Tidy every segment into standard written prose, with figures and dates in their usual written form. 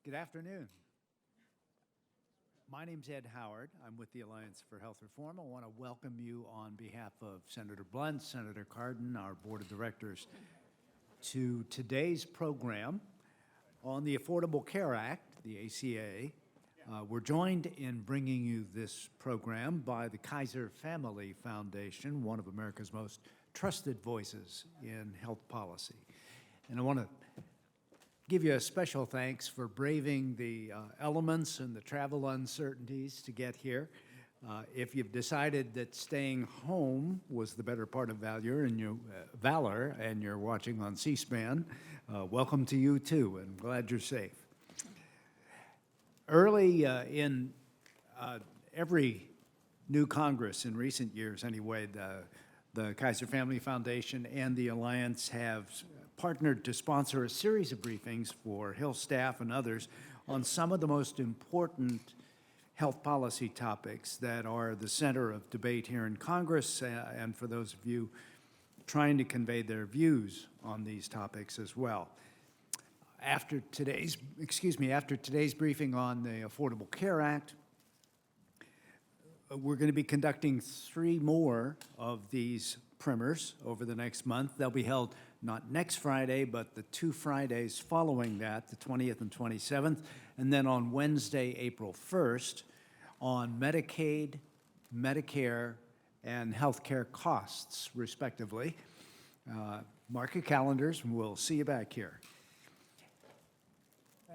Good afternoon. My name's Ed Howard. I'm with the Alliance for Health Reform. I want to welcome you on behalf of Senator Blunt, Senator Cardin, our board of directors, to today's program on the Affordable Care Act, the ACA. We're joined in bringing you this program by the Kaiser Family Foundation, one of America's most trusted voices in health policy. And I want to give you a special thanks for braving the elements and the travel uncertainties to get here. If you've decided that staying home was the better part of valor and you're watching on C-SPAN, welcome to you too, and glad you're safe. Early in every new Congress in recent years anyway, the Kaiser Family Foundation and the Alliance have partnered to sponsor a series of briefings for health staff and others on some of the most important health policy topics that are the center of debate here in Congress, and for those of you trying to convey their views on these topics as well. After today's briefing on the Affordable Care Act, we're going to be conducting 3 more of these primers over the next month. They'll be held not next Friday, but the 2 Fridays following that, the 20th and 27th, and then on Wednesday, April 1st, on Medicaid, Medicare, and healthcare costs, respectively. Mark your calendars, and we'll see you back here.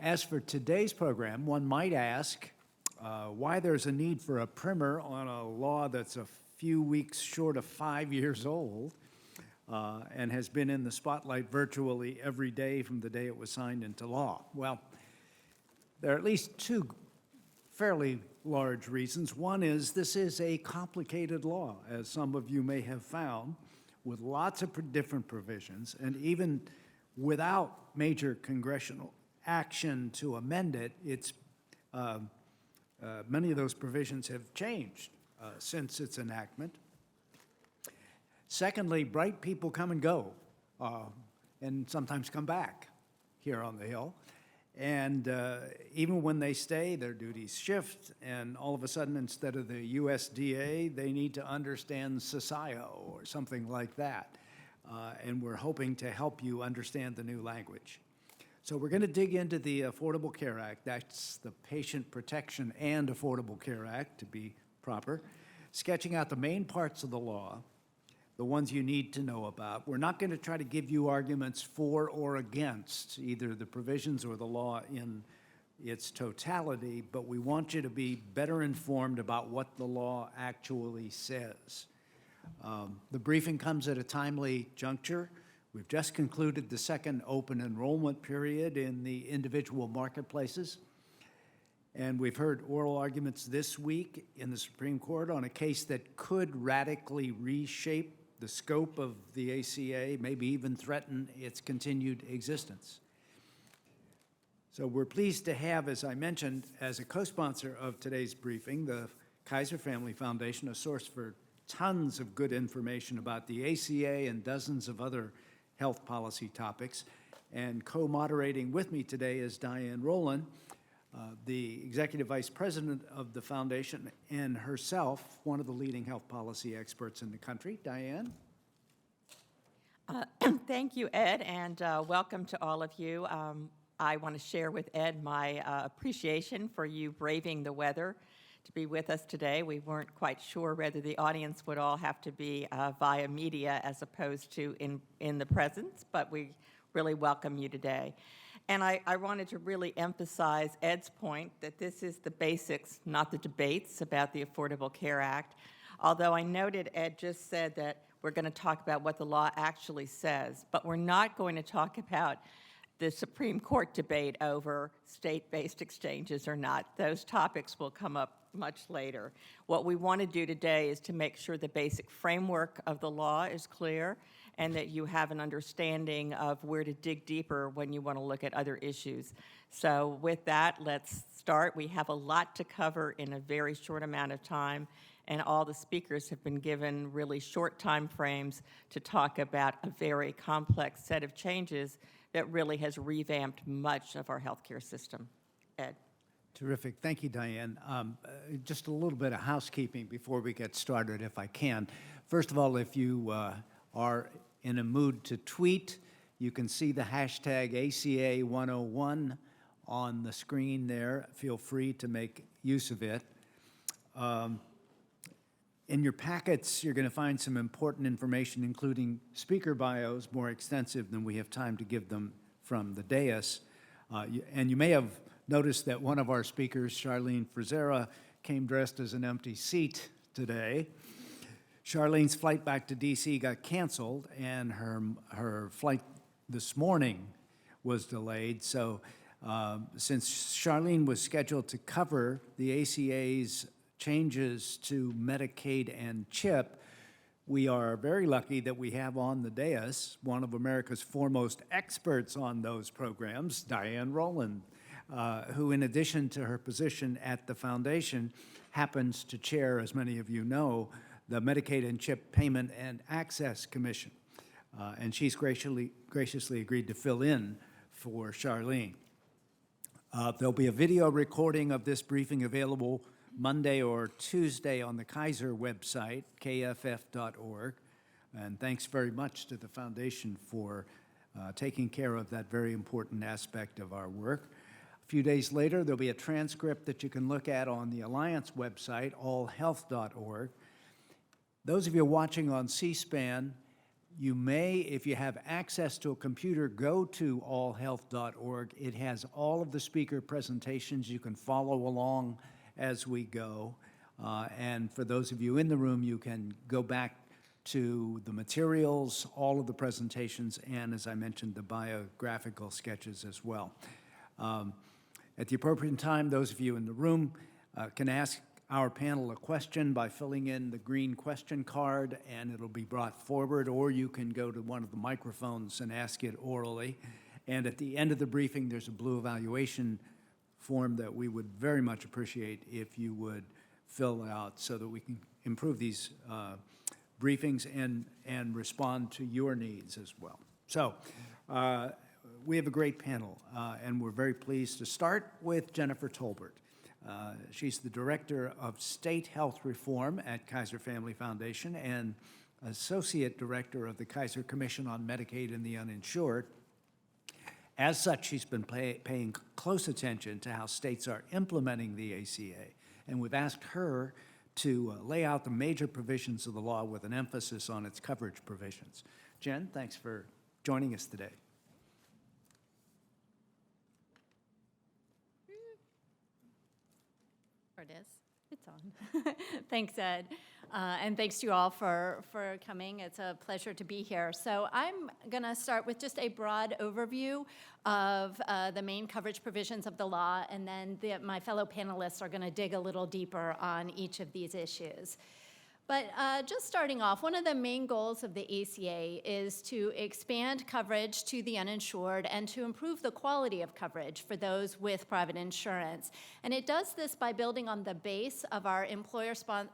As for today's program, one might ask why there's a need for a primer on a law that's a few weeks short of 5 years old and has been in the spotlight virtually every day from the day it was signed into law. Well, there are at least 2 fairly large reasons. One is this is a complicated law, as some of you may have found, with lots of different provisions, and even without major congressional action to amend it, many of those provisions have changed since its enactment. Secondly, bright people come and go, and sometimes come back here on the Hill. And even when they stay, their duties shift, and all of a sudden, instead of the USDA, they need to understand CCIO or something like that. And we're hoping to help you understand the new language. So we're going to dig into the Affordable Care Act. That's the Patient Protection and Affordable Care Act, to be proper, sketching out the main parts of the law, the ones you need to know about. We're not going to try to give you arguments for or against either the provisions or the law in its totality, but we want you to be better informed about what the law actually says. The briefing comes at a timely juncture. We've just concluded the second open enrollment period in the individual marketplaces, and we've heard oral arguments this week in the Supreme Court on a case that could radically reshape the scope of the ACA, maybe even threaten its continued existence. So we're pleased to have, as I mentioned, as a co-sponsor of today's briefing, the Kaiser Family Foundation, a source for tons of good information about the ACA and dozens of other health policy topics. And co-moderating with me today is Diane Rowland, the Executive Vice President of the Foundation, and herself, one of the leading health policy experts in the country. Diane? Thank you, Ed, and welcome to all of you. I want to share with Ed my appreciation for you braving the weather to be with us today. We weren't quite sure whether the audience would all have to be via media as opposed to in the presence, but we really welcome you today. And I wanted to really emphasize Ed's point that this is the basics, not the debates about the Affordable Care Act. Although I noted Ed just said that we're going to talk about what the law actually says, but we're not going to talk about the Supreme Court debate over state-based exchanges or not. Those topics will come up much later. What we want to do today is to make sure the basic framework of the law is clear and that you have an understanding of where to dig deeper when you want to look at other issues. So with that, let's start. We have a lot to cover in a very short amount of time, and all the speakers have been given really short time frames to talk about a very complex set of changes that really has revamped much of our healthcare system. Ed. Terrific. Thank you, Diane. Just a little bit of housekeeping before we get started, if I can. First of all, if you are in a mood to tweet, you can see the hashtag ACA101 on the screen there. Feel free to make use of it. In your packets, you're going to find some important information, including speaker bios, more extensive than we have time to give them from the dais. And you may have noticed that one of our speakers, Charlene Frizera, came dressed as an empty seat today. Charlene's flight back to D.C. got canceled, and her flight this morning was delayed. So since Charlene was scheduled to cover the ACA's changes to Medicaid and CHIP, we are very lucky that we have on the dais one of America's foremost experts on those programs, Diane Rowland, who, in addition to her position at the foundation, happens to chair, as many of you know, the Medicaid and CHIP Payment and Access Commission. And she's graciously agreed to fill in for Charlene. There'll be a video recording of this briefing available Monday or Tuesday on the Kaiser website, kff.org. And thanks very much to the foundation for taking care of that very important aspect of our work. A few days later, there'll be a transcript that you can look at on the Alliance website, allhealth.org. Those of you watching on C-SPAN, you may, if you have access to a computer, go to allhealth.org. It has all of the speaker presentations. You can follow along as we go. And for those of you in the room, you can go back to the materials, all of the presentations, and, as I mentioned, the biographical sketches as well. At the appropriate time, those of you in the room can ask our panel a question by filling in the green question card, and it'll be brought forward, or you can go to one of the microphones and ask it orally. And at the end of the briefing, there's a blue evaluation form that we would very much appreciate if you would fill out so that we can improve these briefings and respond to your needs as well. So we have a great panel, and we're very pleased to start with Jennifer Tolbert. She's the Director of State Health Reform at Kaiser Family Foundation and Associate Director of the Kaiser Commission on Medicaid and the Uninsured. As such, she's been paying close attention to how states are implementing the ACA, and we've asked her to lay out the major provisions of the law with an emphasis on its coverage provisions. Jen, thanks for joining us today. It is. It's on. Thanks, Ed. And thanks to you all for coming. It's a pleasure to be here. So I'm going to start with just a broad overview of the main coverage provisions of the law, and then my fellow panelists are going to dig a little deeper on each of these issues. But just starting off, one of the main goals of the ACA is to expand coverage to the uninsured and to improve the quality of coverage for those with private insurance. And it does this by building on the base of our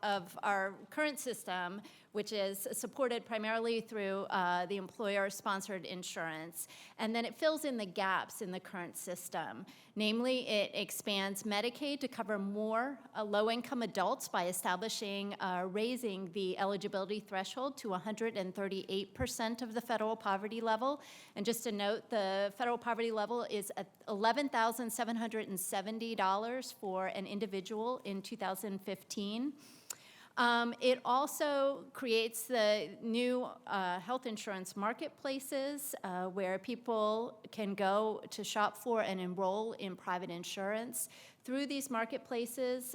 of our current system, which is supported primarily through the employer-sponsored insurance. And then it fills in the gaps in the current system. Namely, it expands Medicaid to cover more low-income adults by establishing, raising the eligibility threshold to 138% of the federal poverty level. And just to note, the federal poverty level is at $11,770 for an individual in 2015. It also creates the new health insurance marketplaces where people can go to shop for and enroll in private insurance. Through these marketplaces,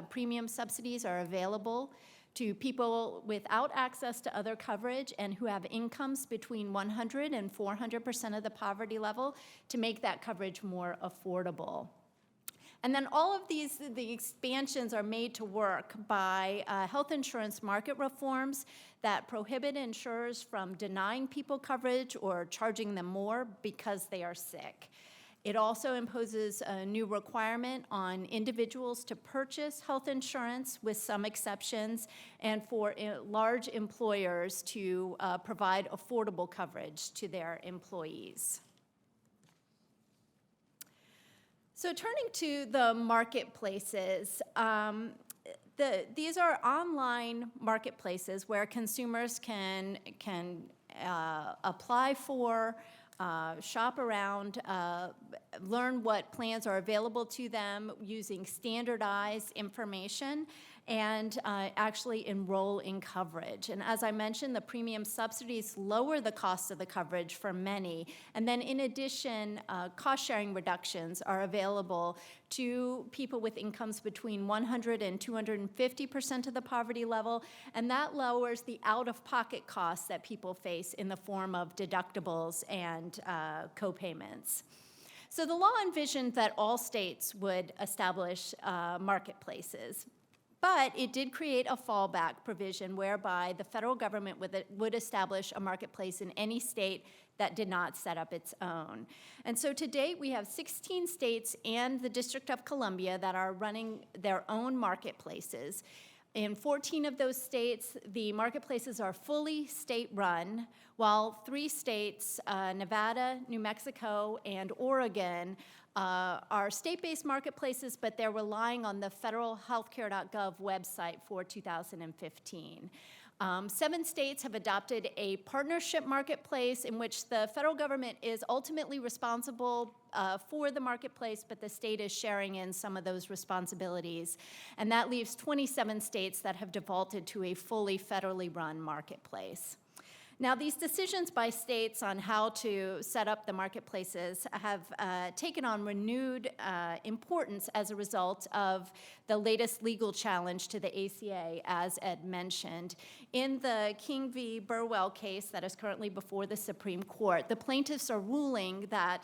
premium subsidies are available to people without access to other coverage and who have incomes between 100 and 400% of the poverty level to make that coverage more affordable. And then all of the expansions are made to work by health insurance market reforms that prohibit insurers from denying people coverage or charging them more because they are sick. It also imposes a new requirement on individuals to purchase health insurance with some exceptions, and for large employers to provide affordable coverage to their employees. So turning to the marketplaces, these are online marketplaces where consumers can apply for, shop around, learn what plans are available to them using standardized information, and actually enroll in coverage. And as I mentioned, the premium subsidies lower the cost of the coverage for many. And then in addition, cost-sharing reductions are available to people with incomes between 100 and 250% of the poverty level, and that lowers the out-of-pocket costs that people face in the form of deductibles and co-payments. So the law envisioned that all states would establish marketplaces. But it did create a fallback provision whereby the federal government would establish a marketplace in any state that did not set up its own. And so to date, we have 16 states and the District of Columbia that are running their own marketplaces. In 14 of those states, the marketplaces are fully state-run, while 3 states, Nevada, New Mexico, and Oregon, are state-based marketplaces, but they're relying on the federal healthcare.gov website for 2015. 7 states have adopted a partnership marketplace in which the federal government is ultimately responsible for the marketplace, but the state is sharing in some of those responsibilities. And that leaves 27 states that have defaulted to a fully federally run marketplace. Now, these decisions by states on how to set up the marketplaces have taken on renewed importance as a result of the latest legal challenge to the ACA, as Ed mentioned. In the King v. Burwell case that is currently before the Supreme Court, the plaintiffs are ruling that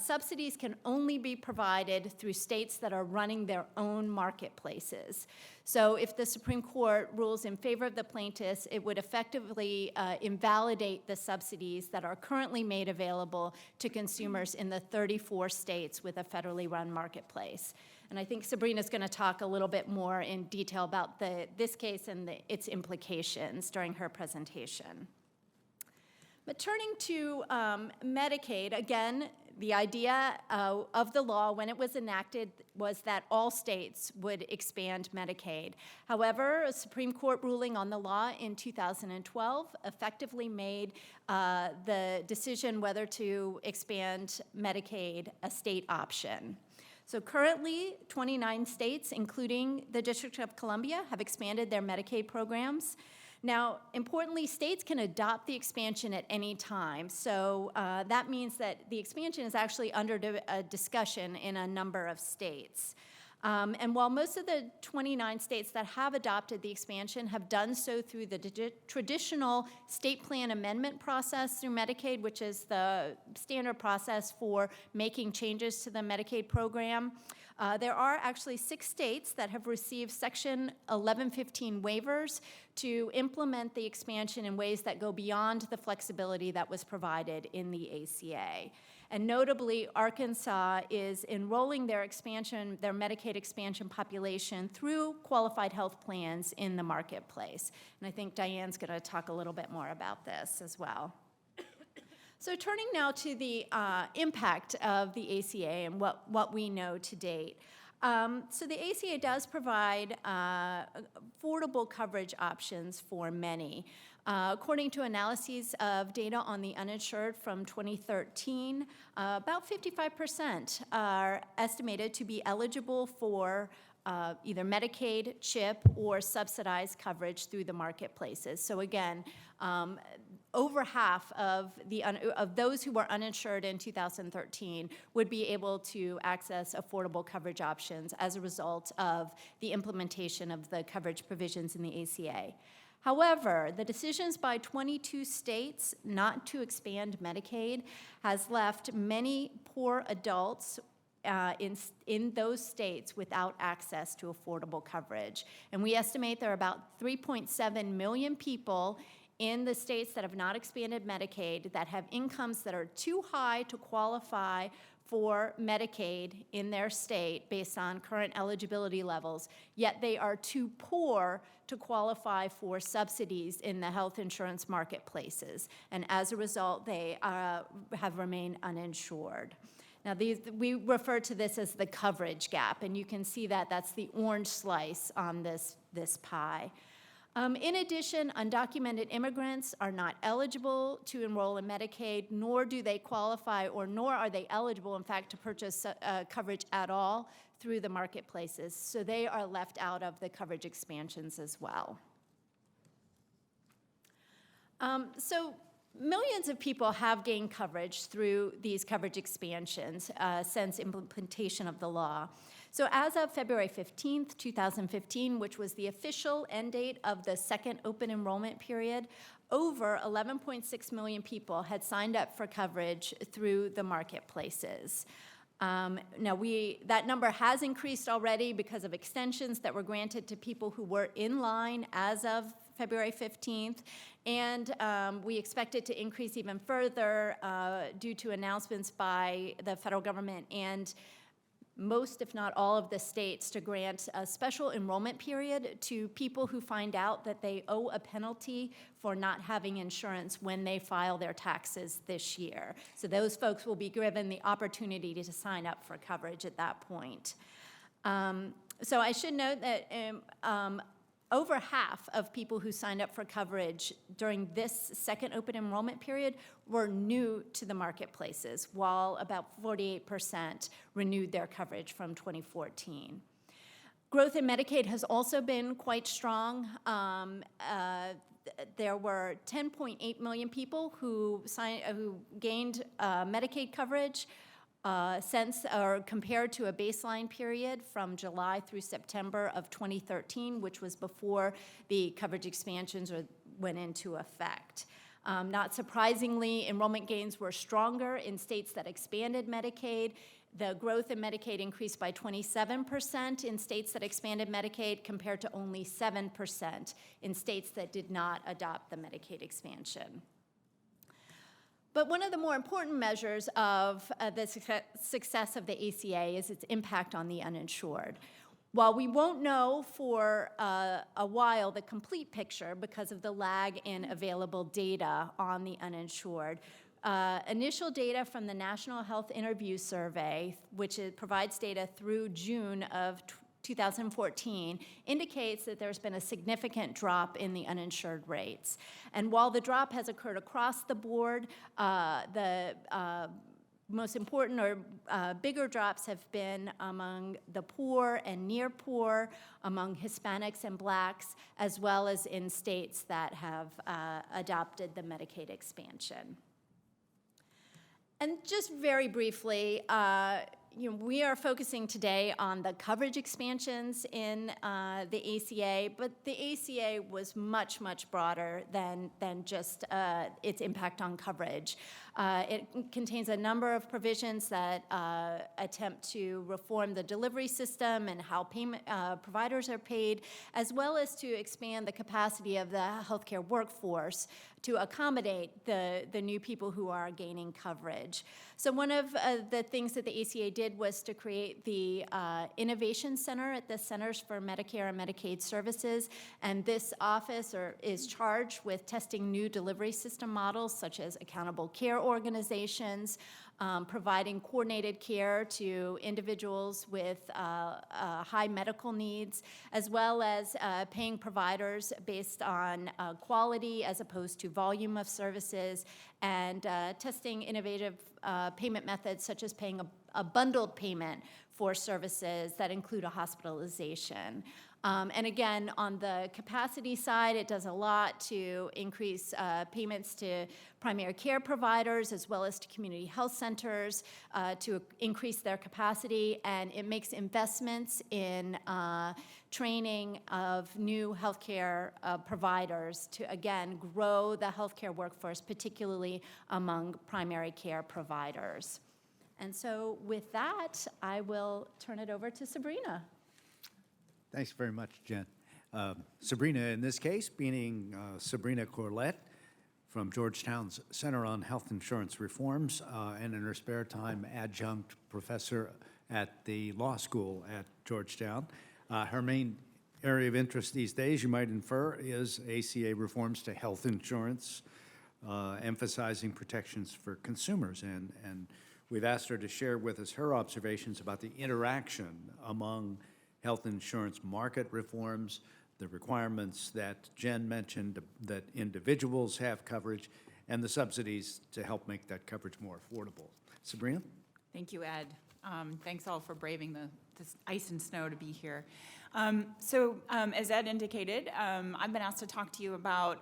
subsidies can only be provided through states that are running their own marketplaces. So if the Supreme Court rules in favor of the plaintiffs, it would effectively invalidate the subsidies that are currently made available to consumers in the 34 states with a federally run marketplace. And I think Sabrina's going to talk a little bit more in detail about this case and its implications during her presentation. But turning to Medicaid, again, the idea of the law when it was enacted was that all states would expand Medicaid. However, a Supreme Court ruling on the law in 2012 effectively made the decision whether to expand Medicaid a state option. So currently, 29 states, including the District of Columbia, have expanded their Medicaid programs. Now, importantly, states can adopt the expansion at any time. So that means that the expansion is actually under discussion in a number of states. And while most of the 29 states that have adopted the expansion have done so through the traditional state plan amendment process through Medicaid, which is the standard process for making changes to the Medicaid program, there are actually 6 states that have received Section 1115 waivers to implement the expansion in ways that go beyond the flexibility that was provided in the ACA. And notably, Arkansas is enrolling their Medicaid expansion population through qualified health plans in the marketplace. And I think Diane's going to talk a little bit more about this as well. So turning now to the impact of the ACA and what we know to date. So the ACA does provide affordable coverage options for many. According to analyses of data on the uninsured from 2013, about 55% are estimated to be eligible for either Medicaid, CHIP, or subsidized coverage through the marketplaces. So again, over half of those who were uninsured in 2013 would be able to access affordable coverage options as a result of the implementation of the coverage provisions in the ACA. However, the decisions by 22 states not to expand Medicaid has left many poor adults in those states without access to affordable coverage. And we estimate there are about 3.7 million people in the states that have not expanded Medicaid that have incomes that are too high to qualify for Medicaid in their state based on current eligibility levels, yet they are too poor to qualify for subsidies in the health insurance marketplaces. And as a result, they have remained uninsured. Now, we refer to this as the coverage gap, and you can see that that's the orange slice on this pie. In addition, undocumented immigrants are not eligible to enroll in Medicaid, nor do they qualify, or nor are they eligible, in fact, to purchase coverage at all through the marketplaces. So they are left out of the coverage expansions as well. So millions of people have gained coverage through these coverage expansions since implementation of the law. So as of February 15th, 2015, which was the official end date of the second open enrollment period, over 11.6 million people had signed up for coverage through the marketplaces. Now, that number has increased already because of extensions that were granted to people who were in line as of February 15th, and we expect it to increase even further due to announcements by the federal government and most, if not all, of the states to grant a special enrollment period to people who find out that they owe a penalty for not having insurance when they file their taxes this year. So those folks will be given the opportunity to sign up for coverage at that point. So I should note that over half of people who signed up for coverage during this second open enrollment period were new to the marketplaces, while about 48% renewed their coverage from 2014. Growth in Medicaid has also been quite strong. There were 10.8 million people who gained Medicaid coverage since or compared to a baseline period from July through September of 2013, which was before the coverage expansions went into effect. Not surprisingly, enrollment gains were stronger in states that expanded Medicaid. The growth in Medicaid increased by 27% in states that expanded Medicaid compared to only 7% in states that did not adopt the Medicaid expansion. But one of the more important measures of the success of the ACA is its impact on the uninsured. While we won't know for a while the complete picture because of the lag in available data on the uninsured, initial data from the National Health Interview Survey, which provides data through June of 2014, indicates that there's been a significant drop in the uninsured rates. And while the drop has occurred across the board, the most important or bigger drops have been among the poor and near poor, among Hispanics and Blacks, as well as in states that have adopted the Medicaid expansion. And just very briefly, we are focusing today on the coverage expansions in the ACA, but the ACA was much, much broader than just its impact on coverage. It contains a number of provisions that attempt to reform the delivery system and how providers are paid, as well as to expand the capacity of the healthcare workforce to accommodate the new people who are gaining coverage. So one of the things that the ACA did was to create the Innovation Center at the Centers for Medicare and Medicaid Services, and this office is charged with testing new delivery system models such as accountable care organizations, providing coordinated care to individuals with high medical needs, as well as paying providers based on quality as opposed to volume of services, and testing innovative payment methods such as paying a bundled payment for services that include a hospitalization. And again, on the capacity side, it does a lot to increase payments to primary care providers as well as to community health centers to increase their capacity, and it makes investments in training of new healthcare providers to, again, grow the healthcare workforce, particularly among primary care providers. And so with that, I will turn it over to Sabrina. Thanks very much, Jen. Sabrina, in this case, being Sabrina Corlette from Georgetown's Center on Health Insurance Reforms, and in her spare time, adjunct professor at the law school at Georgetown. Her main area of interest these days, you might infer, is ACA reforms to health insurance, emphasizing protections for consumers. And We've asked her to share with us her observations about the interaction among health insurance market reforms, the requirements that Jen mentioned that individuals have coverage, and the subsidies to help make that coverage more affordable. Sabrina? Thank you, Ed. Thanks all for braving this ice and snow to be here. As Ed indicated, I've been asked to talk to you about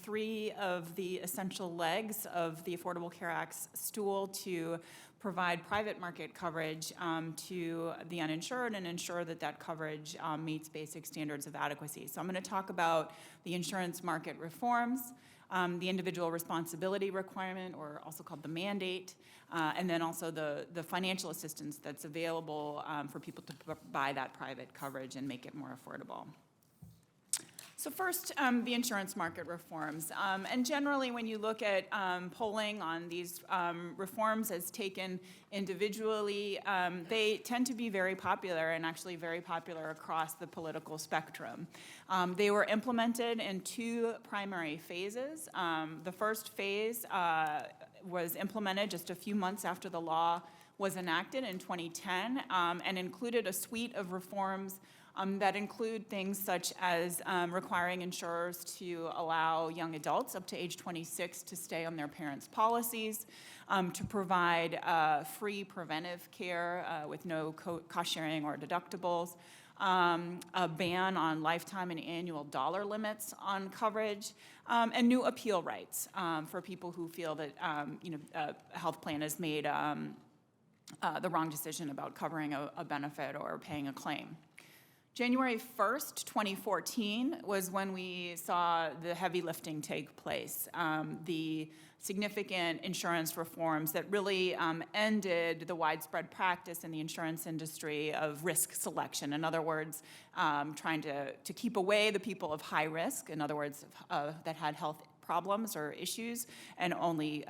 3 of the essential legs of the Affordable Care Act's stool to provide private market coverage to the uninsured and ensure that that coverage meets basic standards of adequacy. So I'm going to talk about the insurance market reforms, the individual responsibility requirement, or also called the mandate, and then also the financial assistance that's available for people to buy that private coverage and make it more affordable. So first, the insurance market reforms. And generally, when you look at polling on these reforms as taken individually, they tend to be very popular and actually very popular across the political spectrum. They were implemented in 2 primary phases. The first phase was implemented just a few months after the law was enacted in 2010 and included a suite of reforms that include things such as requiring insurers to allow young adults up to age 26 to stay on their parents' policies, to provide free preventive care with no cost sharing or deductibles, a ban on lifetime and annual dollar limits on coverage, and new appeal rights for people who feel that a health plan has made the wrong decision about covering a benefit or paying a claim. January 1st, 2014 was when we saw the heavy lifting take place. The significant insurance reforms that really ended the widespread practice in the insurance industry of risk selection. In other words, trying to keep away the people of high risk, in other words, that had health problems or issues, and only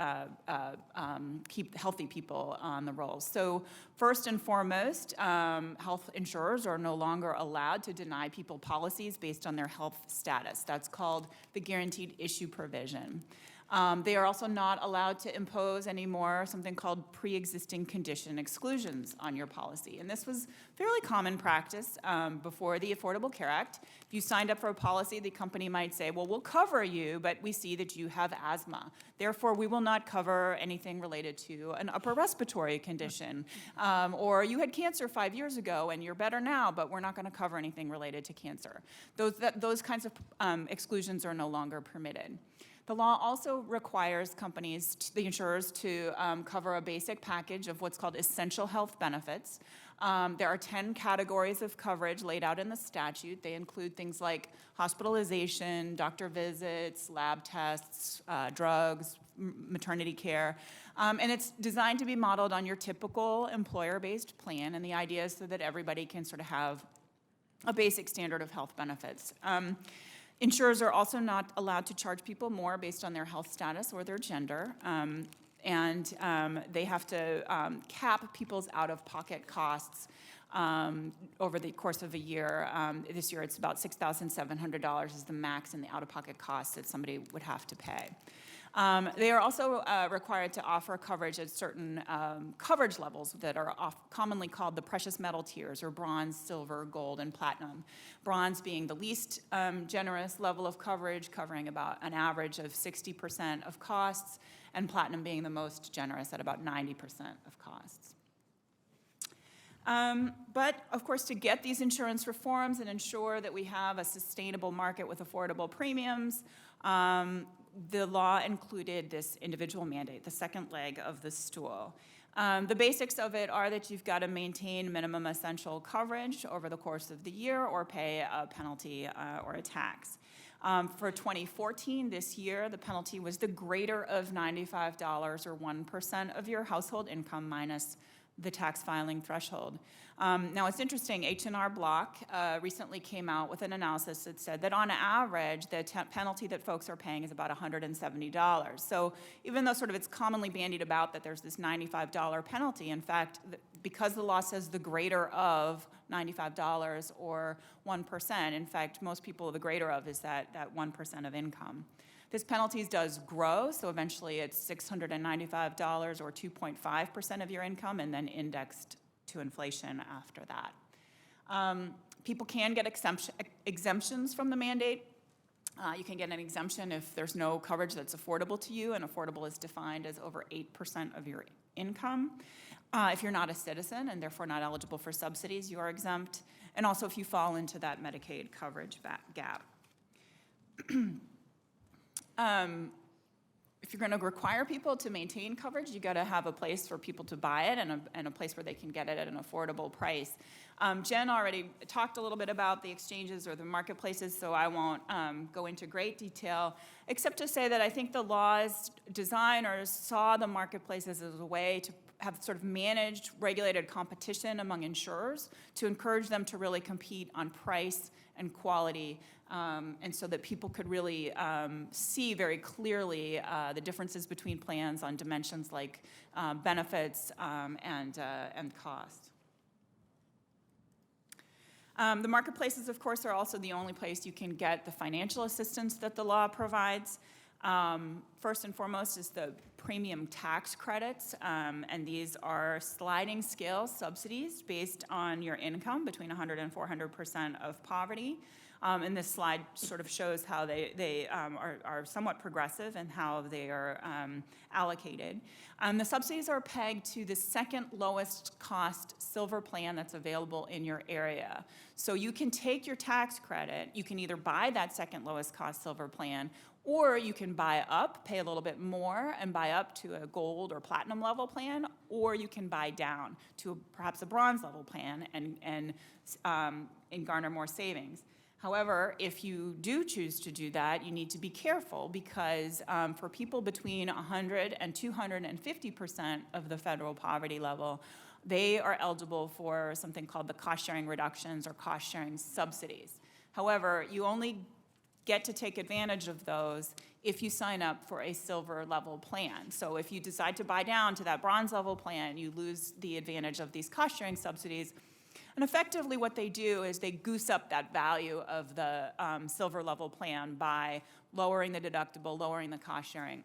keep healthy people on the rolls. So first and foremost, health insurers are no longer allowed to deny people policies based on their health status. That's called the guaranteed issue provision. They are also not allowed to impose anymore something called pre-existing condition exclusions on your policy. And this was fairly common practice before the Affordable Care Act. If you signed up for a policy, the company might say, well, we'll cover you, but we see that you have asthma. Therefore, we will not cover anything related to an upper respiratory condition. Or you had cancer 5 years ago and you're better now, but we're not going to cover anything related to cancer. Those kinds of exclusions are no longer permitted. The law also requires companies, the insurers, to cover a basic package of what's called essential health benefits. There are 10 categories of coverage laid out in the statute. They include things like hospitalization, doctor visits, lab tests, drugs, maternity care. And it's designed to be modeled on your typical employer-based plan, and the idea is so that everybody can sort of have a basic standard of health benefits. Insurers are also not allowed to charge people more based on their health status or their gender, and they have to cap people's out-of-pocket costs over the course of a year. This year it's about $6,700 is the max in the out-of-pocket costs that somebody would have to pay. They are also required to offer coverage at certain coverage levels that are commonly called the precious metal tiers, or bronze, silver, gold, and platinum. Bronze being the least generous level of coverage, covering about an average of 60% of costs, and platinum being the most generous at about 90% of costs. But, of course, to get these insurance reforms and ensure that we have a sustainable market with affordable premiums, the law included this individual mandate, the second leg of the stool. The basics of it are that you've got to maintain minimum essential coverage over the course of the year or pay a penalty or a tax. For 2014, this year, the penalty was the greater of $95 or 1% of your household income minus the tax filing threshold. Now, it's interesting, H&R Block recently came out with an analysis that said that on average, the penalty that folks are paying is about $170. So even though sort of it's commonly bandied about that there's this $95 penalty, in fact, because the law says the greater of $95 or 1%, in fact, most people, the greater of is that 1% of income. This penalties does grow, so eventually it's $695 or 2.5% of your income, and then indexed to inflation after that. People can get exemptions from the mandate. You can get an exemption if there's no coverage that's affordable to you, and affordable is defined as over 8% of your income. If you're not a citizen and therefore not eligible for subsidies, you are exempt. And also if you fall into that Medicaid coverage gap. If you're going to require people to maintain coverage, you got to have a place for people to buy it and a place where they can get it at an affordable price. Jen already talked a little bit about the exchanges or the marketplaces, so I won't go into great detail, except to say that I think the law's designers saw the marketplaces as a way to have sort of managed regulated competition among insurers to encourage them to really compete on price and quality, and so that people could really see very clearly the differences between plans on dimensions like benefits and cost. The marketplaces, of course, are also the only place you can get the financial assistance that the law provides. First and foremost is the premium tax credits, and these are sliding scale subsidies based on your income between 100 and 400% of poverty. And this slide sort of shows how they are somewhat progressive and how they are allocated. The subsidies are pegged to the second lowest cost silver plan that's available in your area. So you can take your tax credit, you can either buy that second lowest cost silver plan, or you can buy up, pay a little bit more, and buy up to a gold or platinum level plan, or you can buy down to perhaps a bronze level plan and garner more savings. However, if you do choose to do that, you need to be careful because for people between 100 and 250% of the federal poverty level, they are eligible for something called the cost-sharing reductions or cost-sharing subsidies. However, you only get to take advantage of those if you sign up for a silver level plan. So if you decide to buy down to that bronze level plan, you lose the advantage of these cost-sharing subsidies. And effectively what they do is they goose up that value of the silver level plan by lowering the deductible, lowering the cost sharing.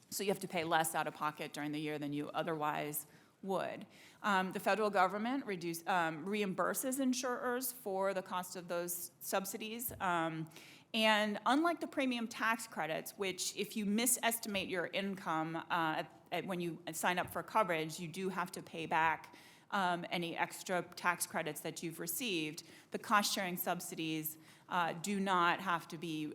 So you have to pay less out of pocket during the year than you otherwise would. The federal government reimburses insurers for the cost of those subsidies. And unlike the premium tax credits, which if you misestimate your income when you sign up for coverage, you do have to pay back any extra tax credits that you've received, the cost-sharing subsidies do not have to be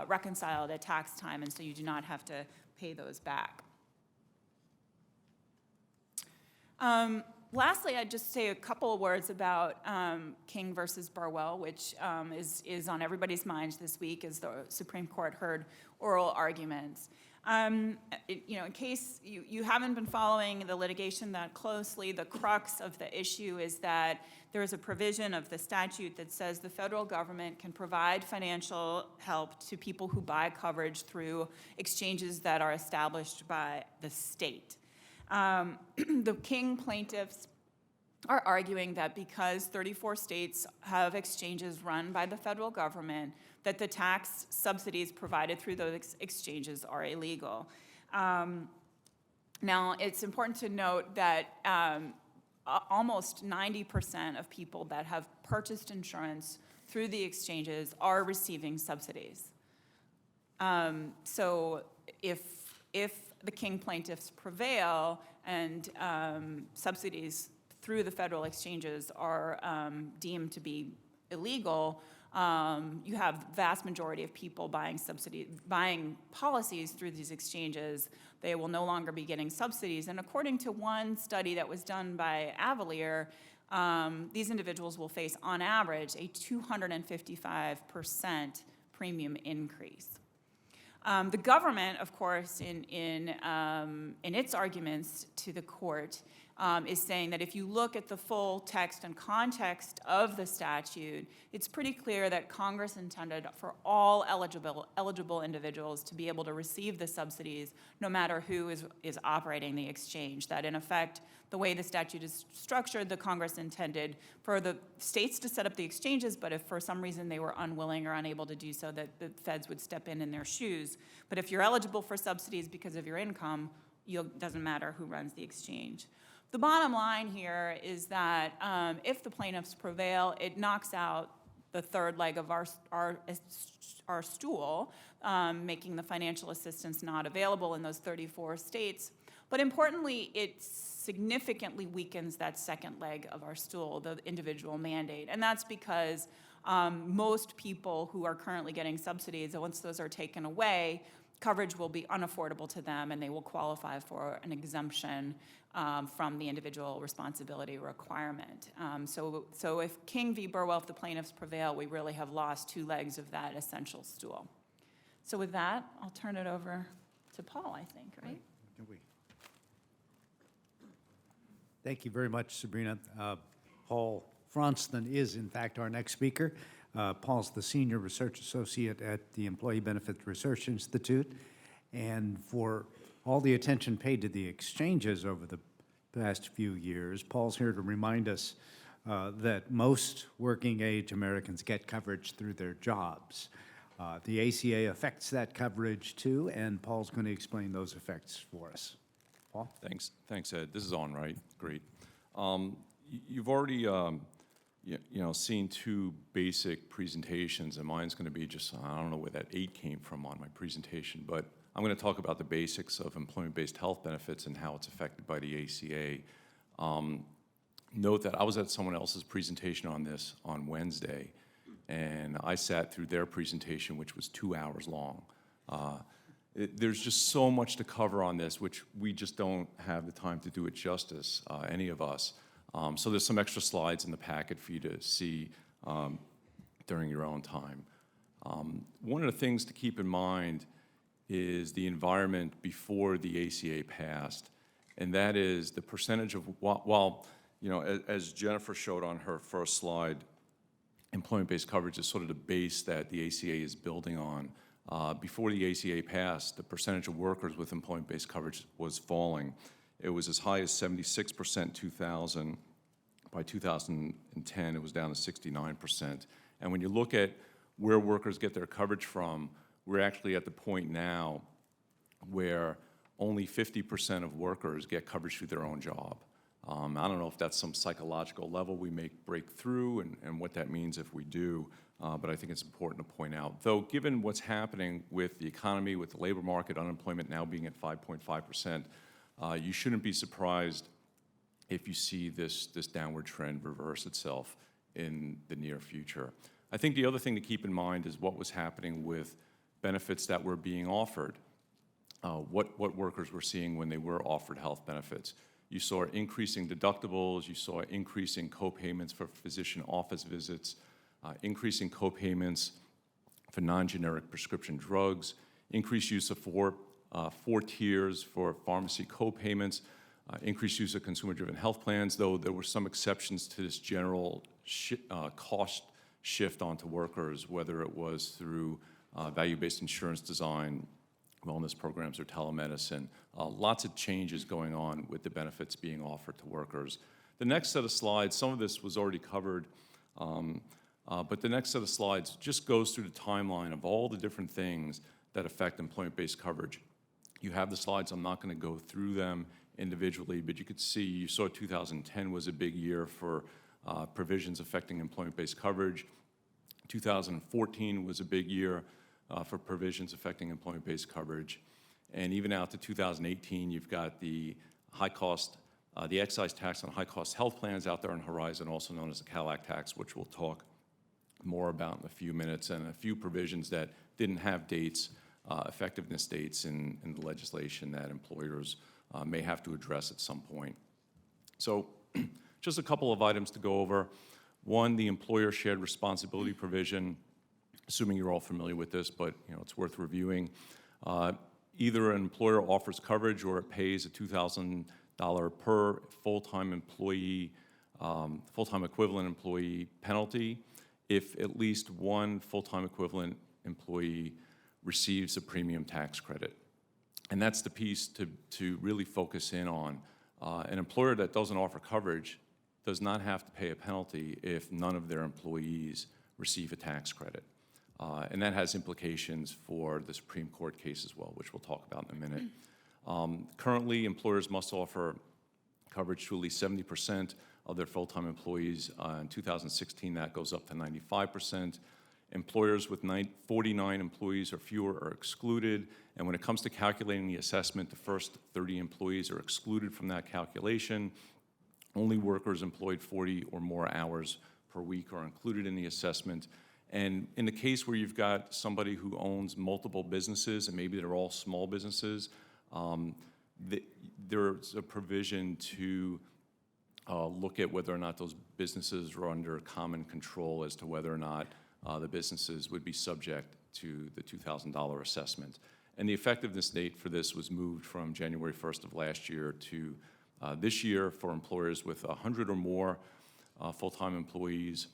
reconciled at tax time, and so you do not have to pay those back. Lastly, I'd just say a couple of words about King versus Burwell, which is on everybody's minds this week as the Supreme Court heard oral arguments. In case you haven't been following the litigation that closely, the crux of the issue is that there is a provision of the statute that says the federal government can provide financial help to people who buy coverage through exchanges that are established by the state. The King plaintiffs are arguing that because 34 states have exchanges run by the federal government, that the tax subsidies provided through those exchanges are illegal. Now, it's important to note that almost 90% of people that have purchased insurance through the exchanges are receiving subsidies. So if the King plaintiffs prevail and subsidies through the federal exchanges are deemed to be illegal, you have the vast majority of people buying policies through these exchanges. They will no longer be getting subsidies. And according to one study that was done by Avalier, these individuals will face, on average, a 255% premium increase. The government, of course, in its arguments to the court, is saying that if you look at the full text and context of the statute, it's pretty clear that Congress intended for all eligible individuals to be able to receive the subsidies no matter who is operating the exchange. That in effect, the way the statute is structured, the Congress intended for the states to set up the exchanges, but if for some reason they were unwilling or unable to do so, that the feds would step in their shoes. But if you're eligible for subsidies because of your income, it doesn't matter who runs the exchange. The bottom line here is that if the plaintiffs prevail, it knocks out the third leg of our stool, making the financial assistance not available in those 34 states. But importantly, it significantly weakens that second leg of our stool, the individual mandate. And that's because most people who are currently getting subsidies, once those are taken away, coverage will be unaffordable to them and they will qualify for an exemption from the individual responsibility requirement. So if King v. Burwell, if the plaintiffs prevail, we really have lost two legs of that essential stool. So with that, I'll turn it over to Paul, I think, right? Thank you very much, Sabrina. Paul Fronston is, in fact, our next speaker. Paul's the Senior Research Associate at the Employee Benefit Research Institute. And for all the attention paid to the exchanges over the past few years, Paul's here to remind us that most working-age Americans get coverage through their jobs. The ACA affects that coverage, too, and Paul's going to explain those effects for us. Paul? Thanks, Ed. This is on, right? Great. You've already, seen two basic presentations, and mine's going to be just, I don't know where that 8 came from on my presentation, but I'm going to talk about the basics of employment-based health benefits and how it's affected by the ACA. Note that I was at someone else's presentation on this on Wednesday, and I sat through their presentation, which was 2 hours long. There's just so much to cover on this, which we just don't have the time to do it justice, any of us. So there's some extra slides in the packet for you to see during your own time. One of the things to keep in mind is the environment before the ACA passed, and that is the percentage of, as Jennifer showed on her first slide, employment-based coverage is sort of the base that the ACA is building on. Before the ACA passed, the percentage of workers with employment-based coverage was falling. It was as high as 76% 2000. By 2010, it was down to 69%. And when you look at where workers get their coverage from, we're actually at the point now where only 50% of workers get coverage through their own job. I don't know if that's some psychological level we may break through and what that means if we do. But I think it's important to point out. Though, given what's happening with the economy, with the labor market, unemployment now being at 5.5%, you shouldn't be surprised if you see this downward trend reverse itself in the near future. I think the other thing to keep in mind is what was happening with benefits that were being offered, what workers were seeing when they were offered health benefits. You saw increasing deductibles, you saw increasing co-payments for physician office visits, increasing co-payments for non-generic prescription drugs, increased use of four tiers for pharmacy co-payments, increased use of consumer-driven health plans, though there were some exceptions to this general cost shift onto workers, whether it was through value-based insurance design, wellness programs, or telemedicine. Lots of changes going on with the benefits being offered to workers. The next set of slides, some of this was already covered, but the next set of slides just goes through the timeline of all the different things that affect employment-based coverage. You have the slides. I'm not going to go through them individually, but you could see, you saw 2010 was a big year for provisions affecting employment-based coverage. 2014 was a big year for provisions affecting employment-based coverage. And even out to 2018, you've got the the excise tax on high-cost health plans out there on the horizon, also known as the CALAC tax, which we'll talk more about in a few minutes, and a few provisions that didn't have dates, effectiveness dates in the legislation that employers may have to address at some point. So just a couple of items to go over. One, the employer shared responsibility provision, assuming you're all familiar with this, but it's worth reviewing. Either an employer offers coverage or it pays a $2,000 per full-time employee, full-time equivalent employee penalty if at least one full-time equivalent employee receives a premium tax credit. And that's the piece to really focus in on. An employer that doesn't offer coverage does not have to pay a penalty if none of their employees receive a tax credit. And that has implications for the Supreme Court case as well, which we'll talk about in a minute. Currently, employers must offer coverage to at least 70% of their full-time employees. In 2016, that goes up to 95%. Employers with 49 employees or fewer are excluded. And when it comes to calculating the assessment, the first 30 employees are excluded from that calculation. Only workers employed 40 or more hours per week are included in the assessment. And in the case where you've got somebody who owns multiple businesses, and maybe they're all small businesses, there's a provision to look at whether or not those businesses are under common control as to whether or not the businesses would be subject to the $2,000 assessment. And the effectiveness date for this was moved from January 1st of last year to this year for employers with 100 or more full-time employees,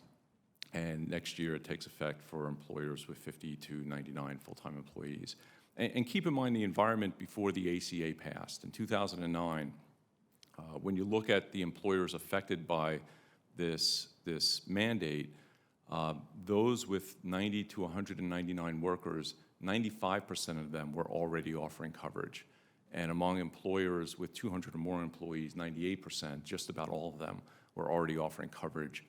and next year it takes effect for employers with 50 to 99 full-time employees. And keep in mind the environment before the ACA passed. In 2009, when you look at the employers affected by this mandate, those with 90 to 199 workers, 95% of them were already offering coverage. And among employers with 200 or more employees, 98%, just about all of them, were already offering coverage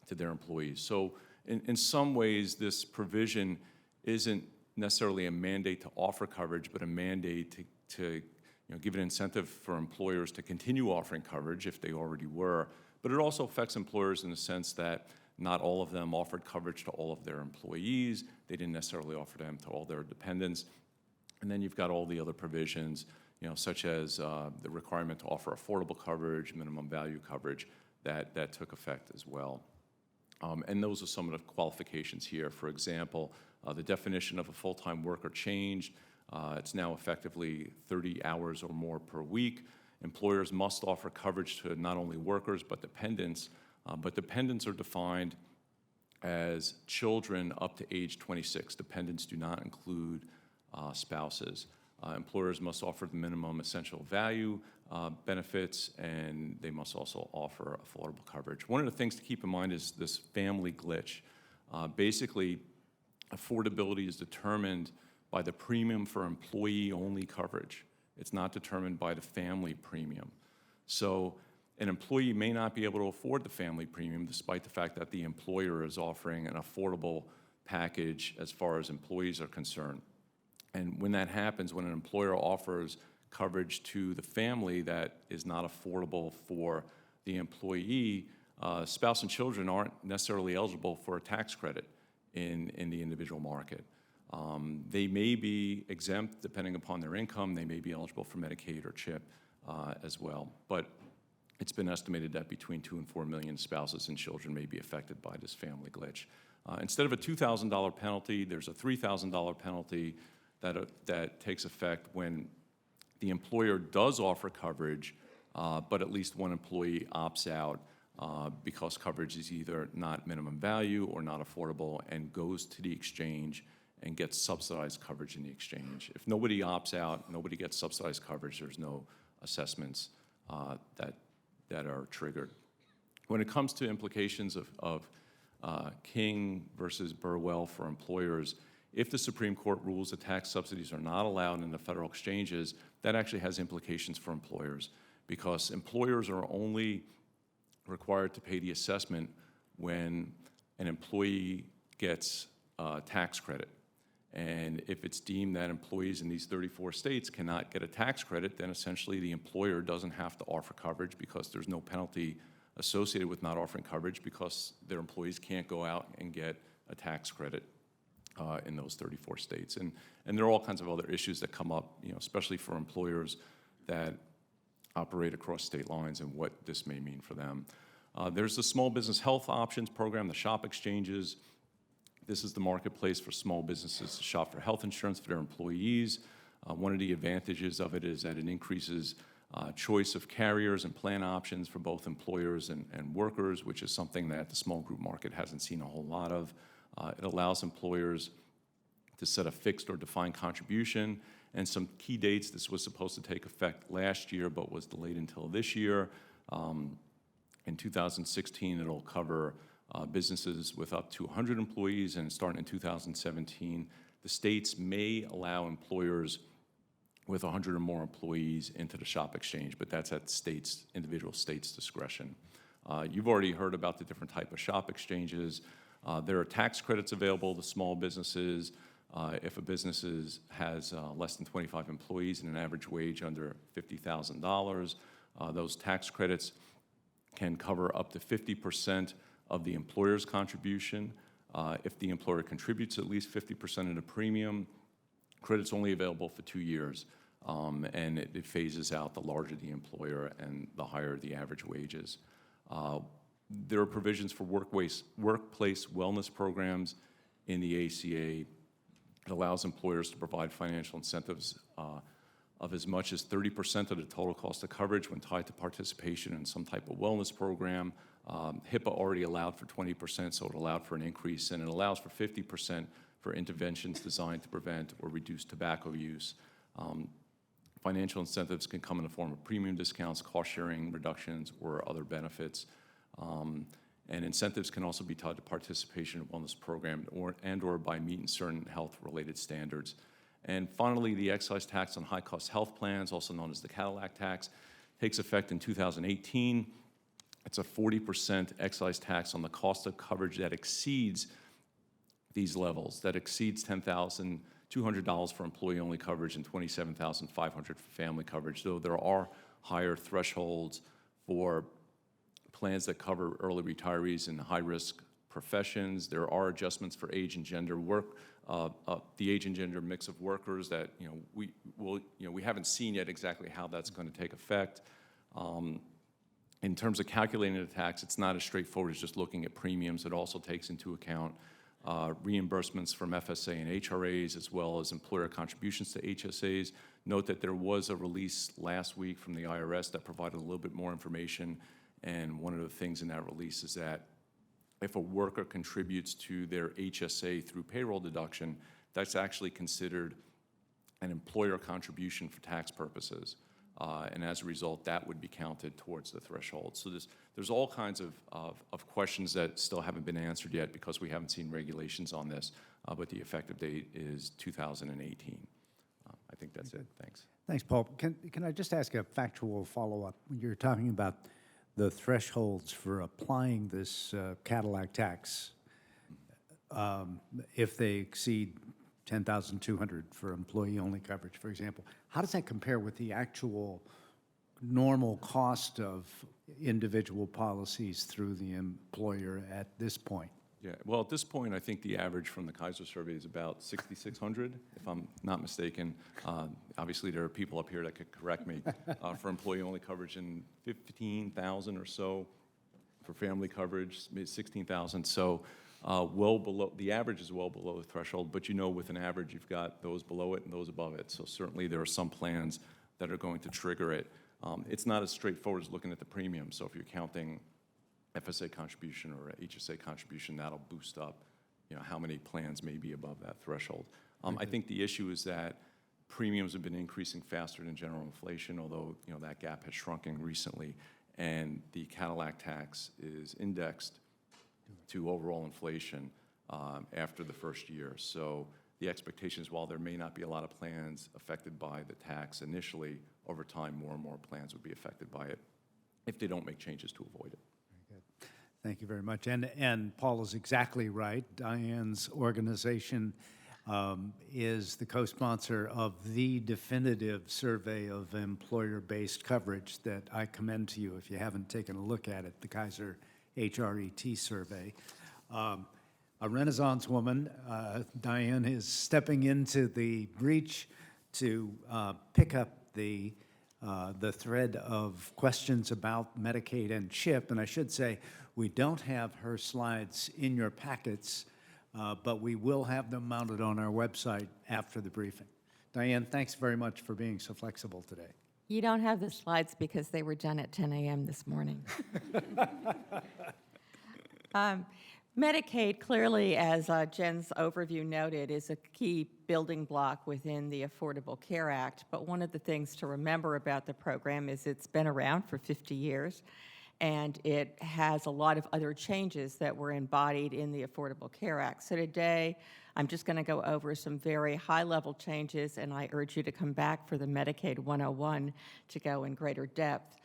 to their employees. So in some ways, this provision isn't necessarily a mandate to offer coverage, but a mandate to give an incentive for employers to continue offering coverage if they already were. But it also affects employers in the sense that not all of them offered coverage to all of their employees. They didn't necessarily offer them to all their dependents. And then you've got all the other provisions, such as the requirement to offer affordable coverage, minimum value coverage, that took effect as well. And those are some of the qualifications here. For example, the definition of a full-time worker changed. It's now effectively 30 hours or more per week. Employers must offer coverage to not only workers but dependents are defined as children up to age 26. Dependents do not include spouses. Employers must offer the minimum essential value benefits, and they must also offer affordable coverage. One of the things to keep in mind is this family glitch. Basically, affordability is determined by the premium for employee-only coverage. It's not determined by the family premium. So an employee may not be able to afford the family premium despite the fact that the employer is offering an affordable package as far as employees are concerned. And when that happens, when an employer offers coverage to the family that is not affordable for the employee, spouse and children aren't necessarily eligible for a tax credit in the individual market. They may be exempt depending upon their income. They may be eligible for Medicaid or CHIP as well. But it's been estimated that between 2 and 4 million spouses and children may be affected by this family glitch. Instead of a $2,000 penalty, there's a $3,000 penalty that takes effect when the employer does offer coverage, but at least one employee opts out because coverage is either not minimum value or not affordable and goes to the exchange and gets subsidized coverage in the exchange. If nobody opts out, nobody gets subsidized coverage, there's no assessments that are triggered. When it comes to implications of King versus Burwell for employers, if the Supreme Court rules that tax subsidies are not allowed in the federal exchanges, that actually has implications for employers because employers are only required to pay the assessment when an employee gets a tax credit. And if it's deemed that employees in these 34 states cannot get a tax credit, then essentially the employer doesn't have to offer coverage because there's no penalty associated with not offering coverage because their employees can't go out and get a tax credit in those 34 states. And there are all kinds of other issues that come up, especially for employers that operate across state lines and what this may mean for them. There's the Small Business Health Options Program, the SHOP exchanges. This is the marketplace for small businesses to shop for health insurance for their employees. One of the advantages of it is that it increases choice of carriers and plan options for both employers and workers, which is something that the small group market hasn't seen a whole lot of. It allows employers to set a fixed or defined contribution, and some key dates. This was supposed to take effect last year, but was delayed until this year. In 2016, it'll cover businesses with up to 100 employees, and starting in 2017, the states may allow employers with 100 or more employees into the shop exchange, but that's at individual states' discretion. You've already heard about the different type of shop exchanges. There are tax credits available to small businesses. If a business has less than 25 employees and an average wage under $50,000, those tax credits can cover up to 50% of the employer's contribution. If the employer contributes at least 50% of the premium, credit's only available for 2 years, and it phases out the larger the employer and the higher the average wages. There are provisions for workplace wellness programs in the ACA. It allows employers to provide financial incentives of as much as 30% of the total cost of coverage when tied to participation in some type of wellness program. HIPAA already allowed for 20%, so it allowed for an increase, and it allows for 50% for interventions designed to prevent or reduce tobacco use. Financial incentives can come in the form of premium discounts, cost-sharing reductions, or other benefits. And incentives can also be tied to participation in a wellness program or by meeting certain health-related standards. And finally, the excise tax on high-cost health plans, also known as the Cadillac tax, takes effect in 2018. It's a 40% excise tax on the cost of coverage that exceeds these levels, that exceeds $10,200 for employee-only coverage and $27,500 for family coverage, though there are higher thresholds for plans that cover early retirees and high-risk professions. There are adjustments for age and gender the age and gender mix of workers that we haven't seen yet exactly how that's going to take effect. In terms of calculating the tax, it's not as straightforward as just looking at premiums. It also takes into account reimbursements from FSA and HRAs, as well as employer contributions to HSAs. Note that there was a release last week from the IRS that provided a little bit more information. And one of the things in that release is that if a worker contributes to their HSA through payroll deduction, that's actually considered an employer contribution for tax purposes. And as a result, that would be counted towards the threshold. So there's all kinds of questions that still haven't been answered yet because we haven't seen regulations on this, but the effective date is 2018. I think that's it. Thanks. Thanks, Paul. Can I just ask a factual follow-up? When you're talking about the thresholds for applying this Cadillac tax, if they exceed $10,200 for employee-only coverage, for example, how does that compare with the actual normal cost of individual policies through the employer at this point? Yeah, well, at this point, I think the average from the Kaiser survey is about $6,600, if I'm not mistaken. Obviously, there are people up here that could correct me. For employee-only coverage, and $15,000 or so for family coverage, maybe $16,000. So well below, the average is well below the threshold, but with an average, you've got those below it and those above it. So certainly there are some plans that are going to trigger it. It's not as straightforward as looking at the premium. So if you're counting FSA contribution or HSA contribution, that'll boost up, how many plans may be above that threshold. I think the issue is that premiums have been increasing faster than general inflation, although, that gap has shrunken recently, and the Cadillac tax is indexed to overall inflation after the first year. So the expectation is, while there may not be a lot of plans affected by the tax initially, over time, more and more plans would be affected by it if they don't make changes to avoid it. Thank you very much. And Paul is exactly right. Diane's organization is the co-sponsor of the definitive survey of employer-based coverage that I commend to you if you haven't taken a look at it, the Kaiser HRET survey. A Renaissance woman, Diane, is stepping into the breach to pick up the thread of questions about Medicaid and CHIP. And I should say, we don't have her slides in your packets, but we will have them mounted on our website after the briefing. Diane, thanks very much for being so flexible today. You don't have the slides because they were done at 10 a.m. this morning. Medicaid, clearly, as Jen's overview noted, is a key building block within the Affordable Care Act. But one of the things to remember about the program is it's been around for 50 years, and it has a lot of other changes that were embodied in the Affordable Care Act. So today, I'm just going to go over some very high-level changes, and I urge you to come back for the Medicaid 101 to go in greater depth.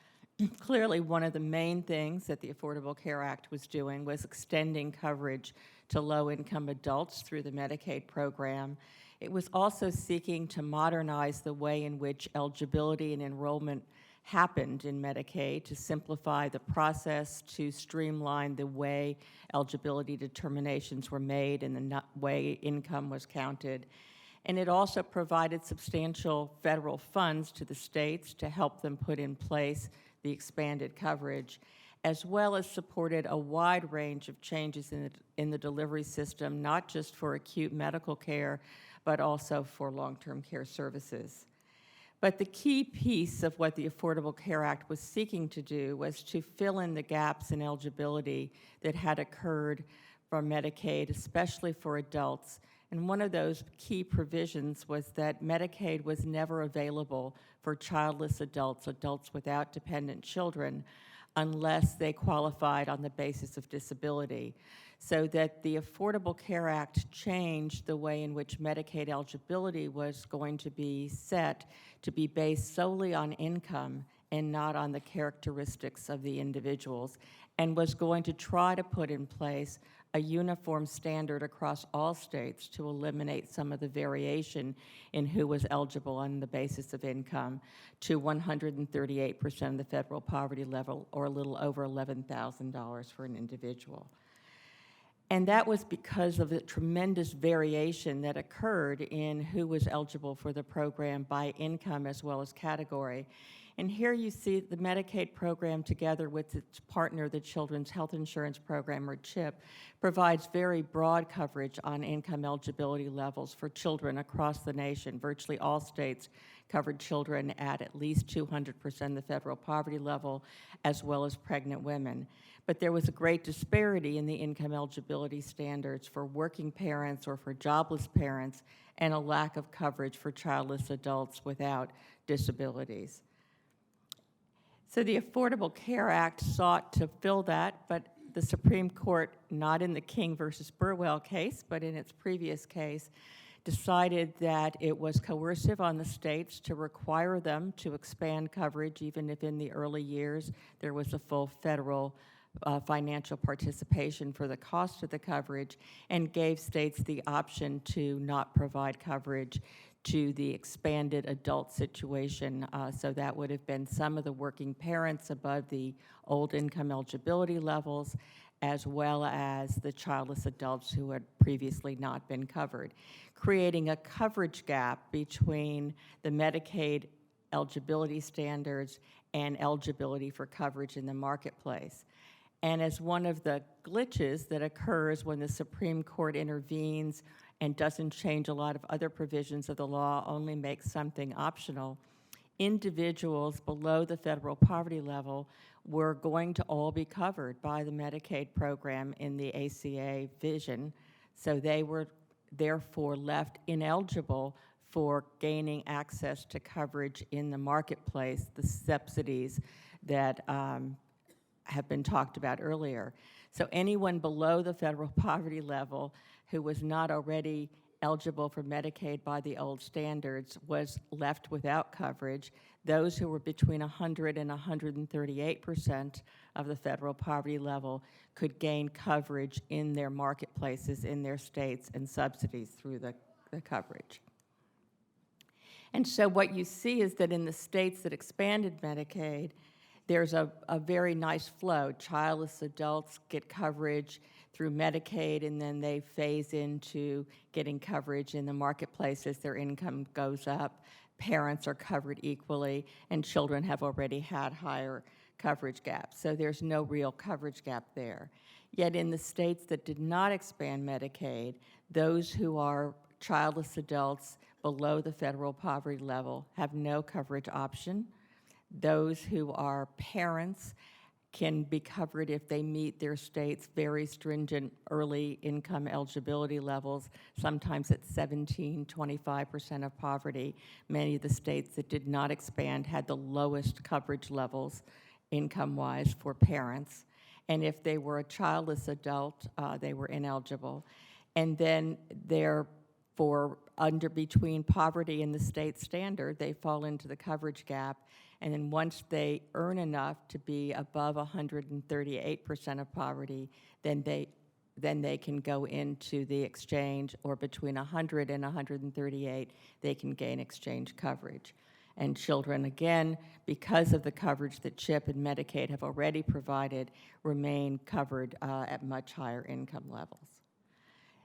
Clearly, one of the main things that the Affordable Care Act was doing was extending coverage to low-income adults through the Medicaid program. It was also seeking to modernize the way in which eligibility and enrollment happened in Medicaid, to simplify the process, to streamline the way eligibility determinations were made and the way income was counted. And it also provided substantial federal funds to the states to help them put in place the expanded coverage, as well as supported a wide range of changes in the delivery system, not just for acute medical care, but also for long-term care services. But the key piece of what the Affordable Care Act was seeking to do was to fill in the gaps in eligibility that had occurred for Medicaid, especially for adults. And one of those key provisions was that Medicaid was never available for childless adults, adults without dependent children, unless they qualified on the basis of disability. So that the Affordable Care Act changed the way in which Medicaid eligibility was going to be set to be based solely on income and not on the characteristics of the individuals, and was going to try to put in place a uniform standard across all states to eliminate some of the variation in who was eligible on the basis of income to 138% of the federal poverty level, or a little over $11,000 for an individual. And that was because of the tremendous variation that occurred in who was eligible for the program by income as well as category. And here you see the Medicaid program, together with its partner, the Children's Health Insurance Program, or CHIP, provides very broad coverage on income eligibility levels for children across the nation. Virtually all states covered children at least 200% of the federal poverty level, as well as pregnant women. But there was a great disparity in the income eligibility standards for working parents or for jobless parents, and a lack of coverage for childless adults without disabilities. So the Affordable Care Act sought to fill that, but the Supreme Court, not in the King versus Burwell case, but in its previous case, decided that it was coercive on the states to require them to expand coverage, even if in the early years there was a full federal financial participation for the cost of the coverage, and gave states the option to not provide coverage to the expanded adult situation. So that would have been some of the working parents above the old income eligibility levels, as well as the childless adults who had previously not been covered, creating a coverage gap between the Medicaid eligibility standards and eligibility for coverage in the marketplace. And as one of the glitches that occurs when the Supreme Court intervenes and doesn't change a lot of other provisions of the law, only makes something optional, individuals below the federal poverty level were going to all be covered by the Medicaid program in the ACA vision. So they were therefore left ineligible for gaining access to coverage in the marketplace, the subsidies that have been talked about earlier. So anyone below the federal poverty level who was not already eligible for Medicaid by the old standards was left without coverage. Those who were between 100 and 138% of the federal poverty level could gain coverage in their marketplaces, in their states, and subsidies through the coverage. And so what you see is that in the states that expanded Medicaid, there's a very nice flow. Childless adults get coverage through Medicaid, and then they phase into getting coverage in the marketplace as their income goes up. Parents are covered equally, and children have already had higher coverage gaps. So there's no real coverage gap there. Yet in the states that did not expand Medicaid, those who are childless adults below the federal poverty level have no coverage option Those who are parents can be covered if they meet their state's very stringent early income eligibility levels, sometimes at 17, 25% of poverty. Many of the states that did not expand had the lowest coverage levels income-wise for parents. And if they were a childless adult, they were ineligible. And then for under between poverty and the state standard, they fall into the coverage gap. And then once they earn enough to be above 138% of poverty, then they can go into the exchange, or between 100 and 138, they can gain exchange coverage. And children, again, because of the coverage that CHIP and Medicaid have already provided, remain covered at much higher income levels.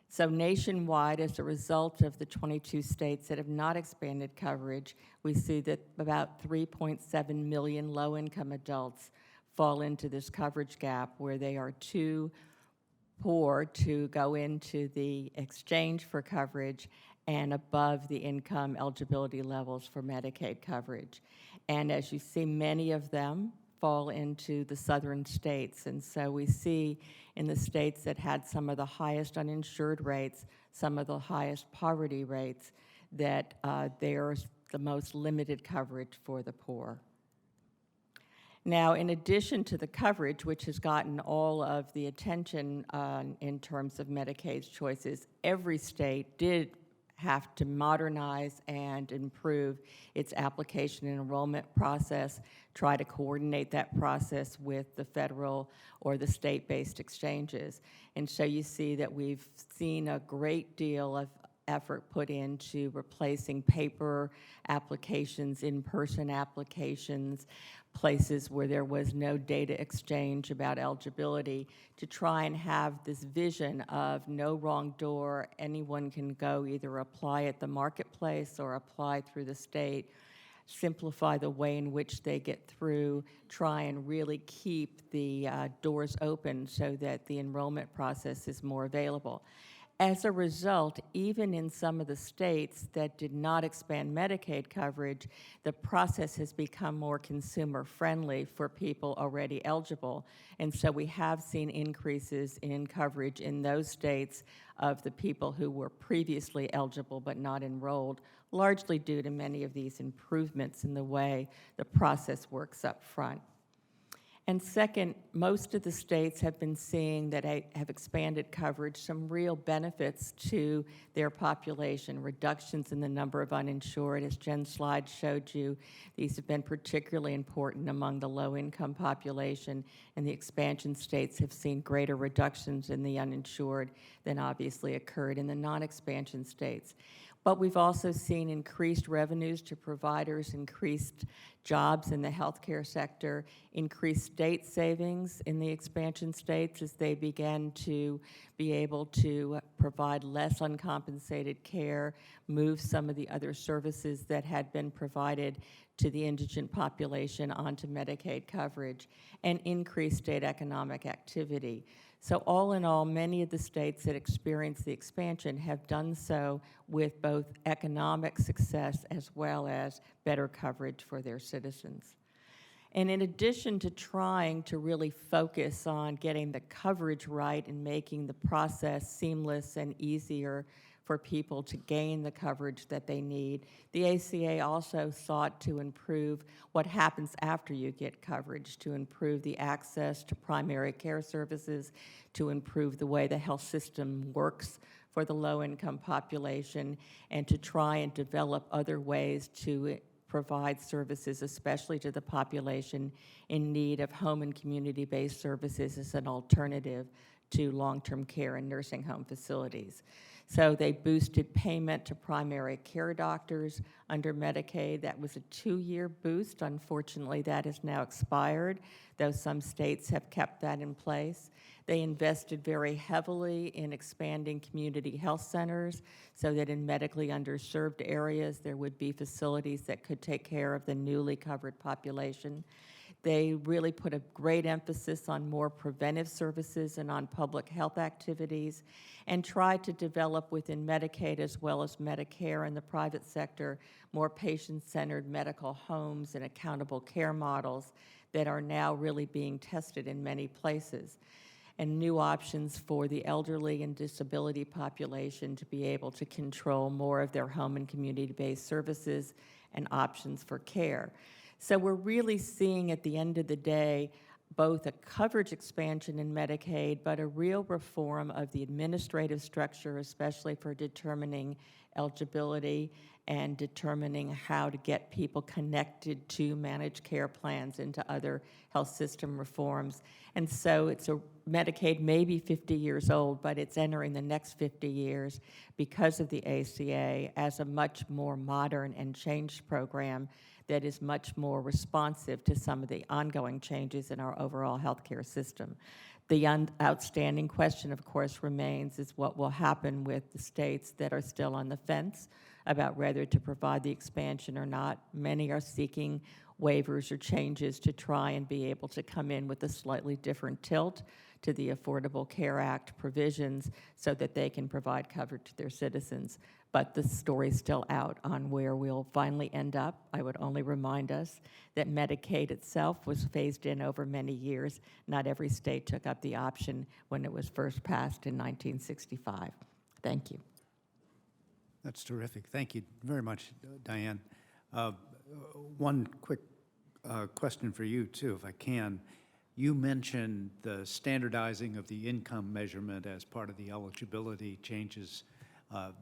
So nationwide, as a result of the 22 states that have not expanded coverage, we see that about 3.7 million low-income adults fall into this coverage gap where they are too poor to go into the exchange for coverage and above the income eligibility levels for Medicaid coverage. And as you see, many of them fall into the southern states. And so we see in the states that had some of the highest uninsured rates, some of the highest poverty rates, that there's the most limited coverage for the poor. Now, in addition to the coverage, which has gotten all of the attention in terms of Medicaid's choices, every state did have to modernize and improve its application and enrollment process, try to coordinate that process with the federal or the state-based exchanges. And so you see that we've seen a great deal of effort put into replacing paper applications, in-person applications, places where there was no data exchange about eligibility, to try and have this vision of no wrong door. Anyone can go either apply at the marketplace or apply through the state, simplify the way in which they get through, try and really keep the doors open so that the enrollment process is more available. As a result, even in some of the states that did not expand Medicaid coverage, the process has become more consumer-friendly for people already eligible. And so we have seen increases in coverage in those states of the people who were previously eligible but not enrolled, largely due to many of these improvements in the way the process works up front. And second, most of the states have been seeing that have expanded coverage, some real benefits to their population, reductions in the number of uninsured. As Jen's slide showed you, these have been particularly important among the low-income population, and the expansion states have seen greater reductions in the uninsured than obviously occurred in the non-expansion states. But we've also seen increased revenues to providers, increased jobs in the healthcare sector, increased state savings in the expansion states as they began to be able to provide less uncompensated care, move some of the other services that had been provided to the indigent population onto Medicaid coverage, and increased state economic activity. So all in all, many of the states that experienced the expansion have done so with both economic success as well as better coverage for their citizens. And in addition to trying to really focus on getting the coverage right and making the process seamless and easier for people to gain the coverage that they need, the ACA also sought to improve what happens after you get coverage, to improve the access to primary care services, to improve the way the health system works for the low-income population, and to try and develop other ways to provide services, especially to the population in need of home and community-based services as an alternative to long-term care and nursing home facilities. So they boosted payment to primary care doctors under Medicaid. That was a 2-year boost. Unfortunately, that has now expired, though some states have kept that in place. They invested very heavily in expanding community health centers so that in medically underserved areas there would be facilities that could take care of the newly covered population. They really put a great emphasis on more preventive services and on public health activities, and tried to develop within Medicaid as well as Medicare and the private sector more patient-centered medical homes and accountable care models that are now really being tested in many places, and new options for the elderly and disability population to be able to control more of their home and community-based services and options for care. So we're really seeing at the end of the day both a coverage expansion in Medicaid, but a real reform of the administrative structure, especially for determining eligibility and determining how to get people connected to managed care plans and to other health system reforms. And so it's a Medicaid may be 50 years old, but it's entering the next 50 years because of the ACA as a much more modern and changed program that is much more responsive to some of the ongoing changes in our overall healthcare system. The outstanding question, of course, remains is what will happen with the states that are still on the fence about whether to provide the expansion or not. Many are seeking waivers or changes to try and be able to come in with a slightly different tilt to the Affordable Care Act provisions so that they can provide coverage to their citizens. But the story's still out on where we'll finally end up. I would only remind us that Medicaid itself was phased in over many years. Not every state took up the option when it was first passed in 1965. Thank you. That's terrific. Thank you very much, Diane. One quick question for you, too, if I can. You mentioned the standardizing of the income measurement as part of the eligibility changes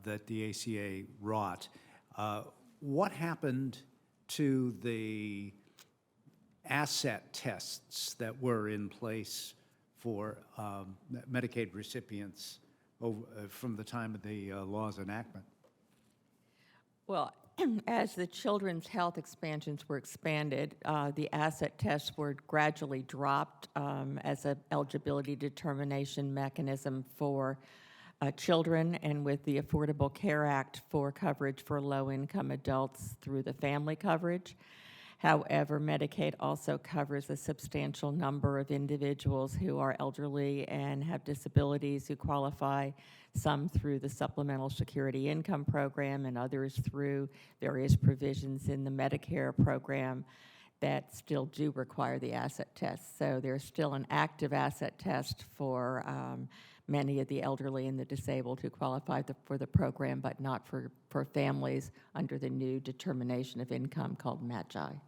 that the ACA wrought. What happened to the asset tests that were in place for Medicaid recipients from the time of the law's enactment? Well, as the children's health expansions were expanded, the asset tests were gradually dropped as an eligibility determination mechanism for children, and with the Affordable Care Act for coverage for low-income adults through the family coverage. However, Medicaid also covers a substantial number of individuals who are elderly and have disabilities who qualify, some through the Supplemental Security Income Program and others through various provisions in the Medicare program that still do require the asset test. So there's still an active asset test for many of the elderly and the disabled who qualify for the program, but not for families under the new determination of income called MAGI.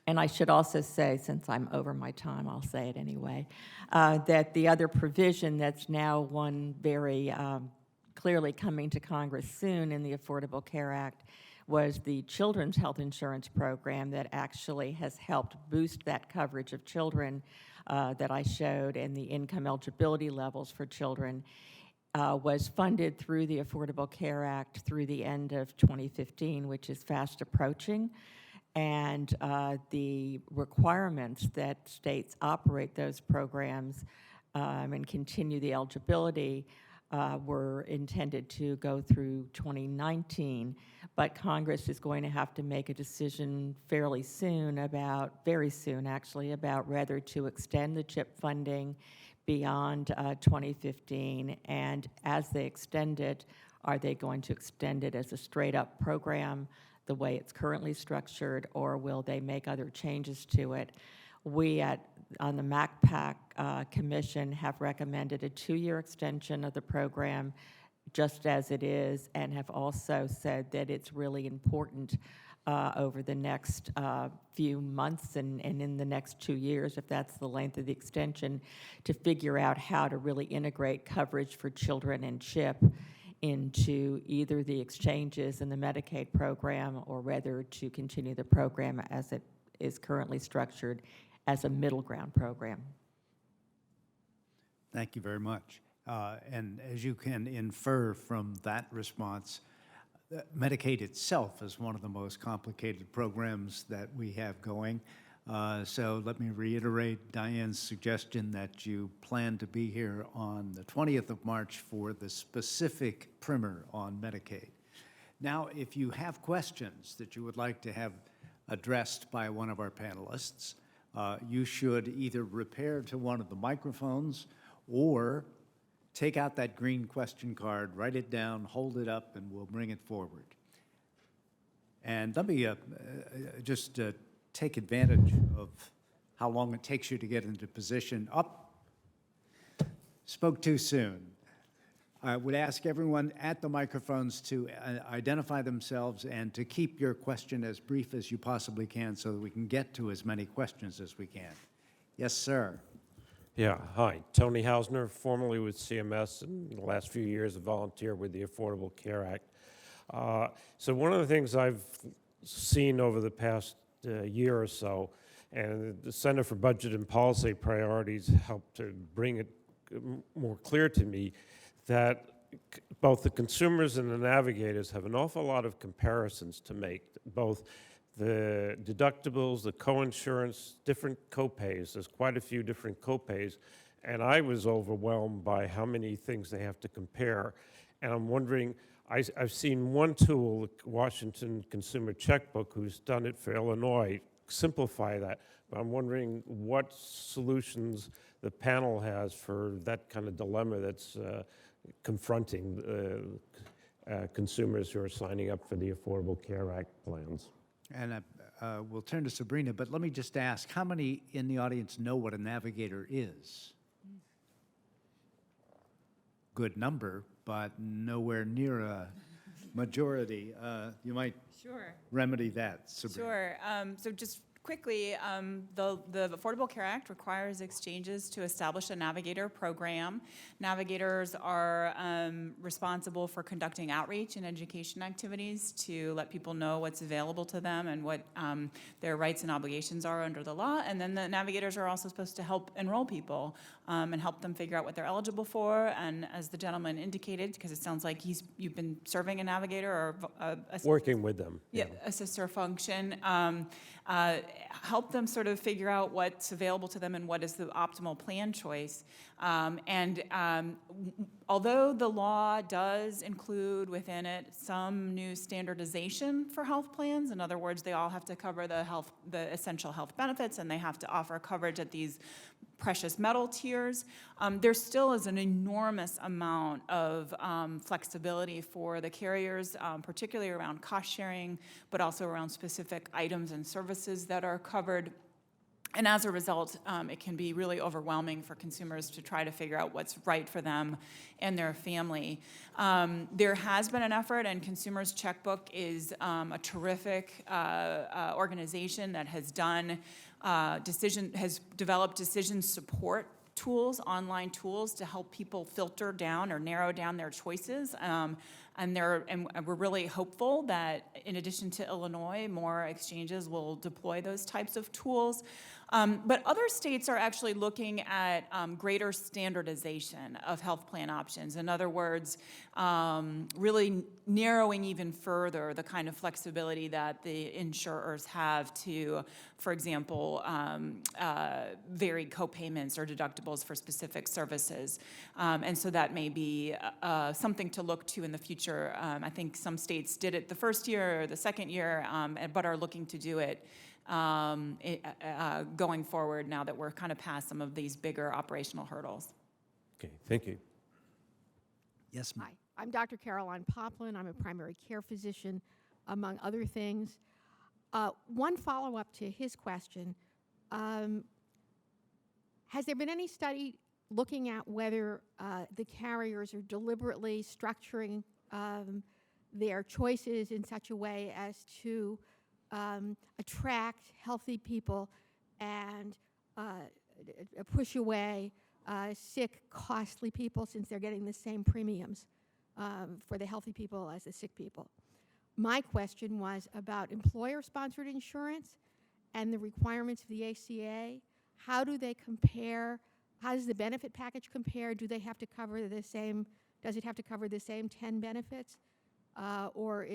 And I should also say, since I'm over my time, I'll say it anyway, that the other provision that's now one very clearly coming to Congress soon in the Affordable Care Act was the Children's Health Insurance Program that actually has helped boost that coverage of children that I showed, and the income eligibility levels for children was funded through the Affordable Care Act through the end of 2015, which is fast approaching. And the requirements that states operate those programs and continue the eligibility were intended to go through 2019, but Congress is going to have to make a decision fairly soon very soon actually, about whether to extend the CHIP funding beyond 2015, and as they extend it, are they going to extend it as a straight-up program the way it's currently structured, or will they make other changes to it? We on the MACPAC Commission have recommended a 2-year extension of the program just as it is, and have also said that it's really important over the next few months and in the next 2 years, if that's the length of the extension, to figure out how to really integrate coverage for children and CHIP into either the exchanges in the Medicaid program, or whether to continue the program as it is currently structured as a middle ground program. Thank you very much. And as you can infer from that response, Medicaid itself is one of the most complicated programs that we have going. So let me reiterate Diane's suggestion that you plan to be here on the 20th of March for the specific primer on Medicaid. Now, if you have questions that you would like to have addressed by one of our panelists, you should either repair to one of the microphones or take out that green question card, write it down, hold it up, and we'll bring it forward. And let me just take advantage of how long it takes you to get into position. Spoke too soon. I would ask everyone at the microphones to identify themselves and to keep your question as brief as you possibly can so that we can get to as many questions as we can. Yes, sir. Yeah, hi. Tony Hausner, formerly with CMS, and in the last few years a volunteer with the Affordable Care Act. So one of the things I've seen over the past year or so, and the Center for Budget and Policy Priorities helped to bring it more clear to me, that both the consumers and the navigators have an awful lot of comparisons to make, both the deductibles, the co-insurance, different co-pays. There's quite a few different co-pays, and I was overwhelmed by how many things they have to compare. And I'm wondering, I've seen one tool, Washington Consumer Checkbook, who's done it for Illinois, simplify that. But I'm wondering what solutions the panel has for that kind of dilemma that's confronting consumers who are signing up for the Affordable Care Act plans. And we'll turn to Sabrina, but let me just ask, how many in the audience know what a navigator is? Good number, but nowhere near a majority. You might remedy that, Sabrina. Sure. So just quickly, the Affordable Care Act requires exchanges to establish a navigator program. Navigators are responsible for conducting outreach and education activities to let people know what's available to them and what their rights and obligations are under the law. And then the navigators are also supposed to help enroll people and help them figure out what they're eligible for. And as the gentleman indicated, because it sounds like you've been serving a navigator or Working with them. yeah, assessor function, help them sort of figure out what's available to them and what is the optimal plan choice. Although the law does include within it some new standardization for health plans, in other words, they all have to cover the essential health benefits, and they have to offer coverage at these precious metal tiers, there still is an enormous amount of flexibility for the carriers, particularly around cost sharing, but also around specific items and services that are covered. And as a result, it can be really overwhelming for consumers to try to figure out what's right for them and their family. There has been an effort, and Consumers Checkbook is a terrific organization that has done has developed decision support tools, online tools, to help people filter down or narrow down their choices. And we're really hopeful that, in addition to Illinois, more exchanges will deploy those types of tools. But other states are actually looking at greater standardization of health plan options. In other words, really narrowing even further the kind of flexibility that the insurers have to, for example, vary co-payments or deductibles for specific services. And so that may be something to look to in the future. I think some states did it the first year or the second year, but are looking to do it going forward now that we're kind of past some of these bigger operational hurdles. Okay, thank you. Yes, ma'am. Hi, I'm Dr. Caroline Poplin. I'm a primary care physician, among other things. One follow-up to his question, has there been any study looking at whether the carriers are deliberately structuring their choices in such a way as to attract healthy people and push away sick, costly people, since they're getting the same premiums for the healthy people as the sick people? My question was about employer-sponsored insurance and the requirements of the ACA. How do they compare? How does the benefit package compare? Do they have to cover the same? Does it have to cover the same 10 benefits? Or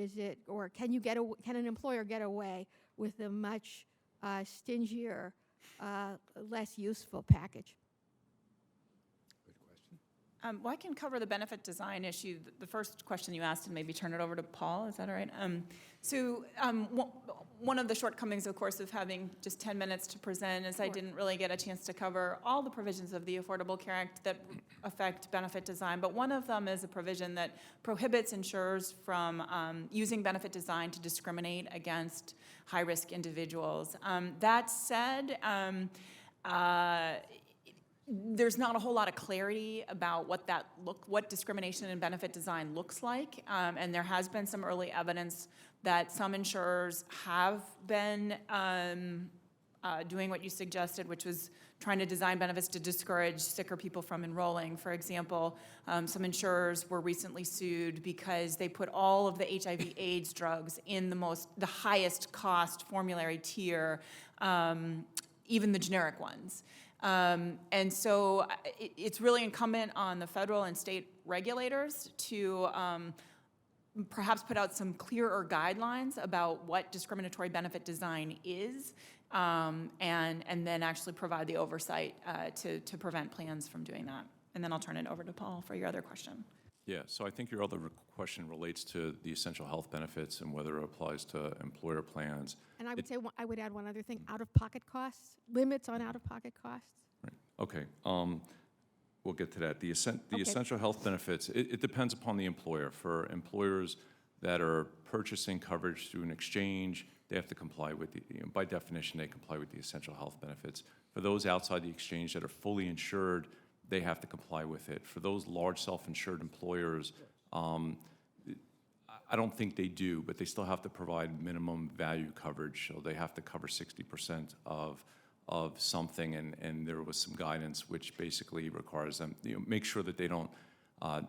can an employer get away with a much stingier, less useful package? Good question. Well, I can cover the benefit design issue, the first question you asked, and maybe turn it over to Paul. Is that all right? One of the shortcomings, of course, of having just 10 minutes to present is I didn't really get a chance to cover all the provisions of the Affordable Care Act that affect benefit design. But one of them is a provision that prohibits insurers from using benefit design to discriminate against high-risk individuals. That said, there's not a whole lot of clarity about what discrimination in benefit design looks like, and there has been some early evidence that some insurers have been doing what you suggested, which was trying to design benefits to discourage sicker people from enrolling. For example, some insurers were recently sued because they put all of the HIV/AIDS drugs in the highest cost formulary tier, even the generic ones. And so it's really incumbent on the federal and state regulators to perhaps put out some clearer guidelines about what discriminatory benefit design is, and then actually provide the oversight to prevent plans from doing that. And then I'll turn it over to Paul for your other question. Yeah, so I think your other question relates to the essential health benefits and whether it applies to employer plans. And I would say, I would add one other thing, out-of-pocket costs, limits on out-of-pocket costs. Right. Okay. We'll get to that. The Okay. essential health benefits, it depends upon the employer. For employers that are purchasing coverage through an exchange, they have to comply with by definition, they comply with the essential health benefits. For those outside the exchange that are fully insured, they have to comply with it. For those large self-insured employers, I don't think they do, but they still have to provide minimum value coverage. So they have to cover 60% of something, and there was some guidance which basically requires them, make sure that they don't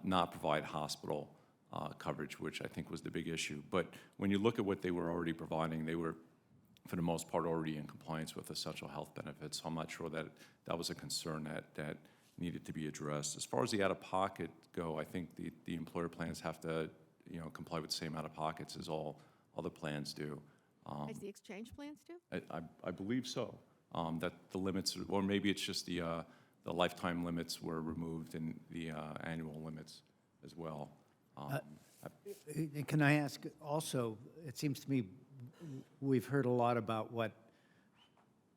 not provide hospital coverage, which I think was the big issue. But when you look at what they were already providing, they were, for the most part, already in compliance with essential health benefits. So I'm not sure that that was a concern that needed to be addressed. As far as the out-of-pocket go, I think the employer plans have to, comply with the same out-of-pockets as all other plans do. As the exchange plans do? I believe so. That the limits, or maybe it's just the lifetime limits were removed and the annual limits as well. Can I ask also, it seems to me we've heard a lot about what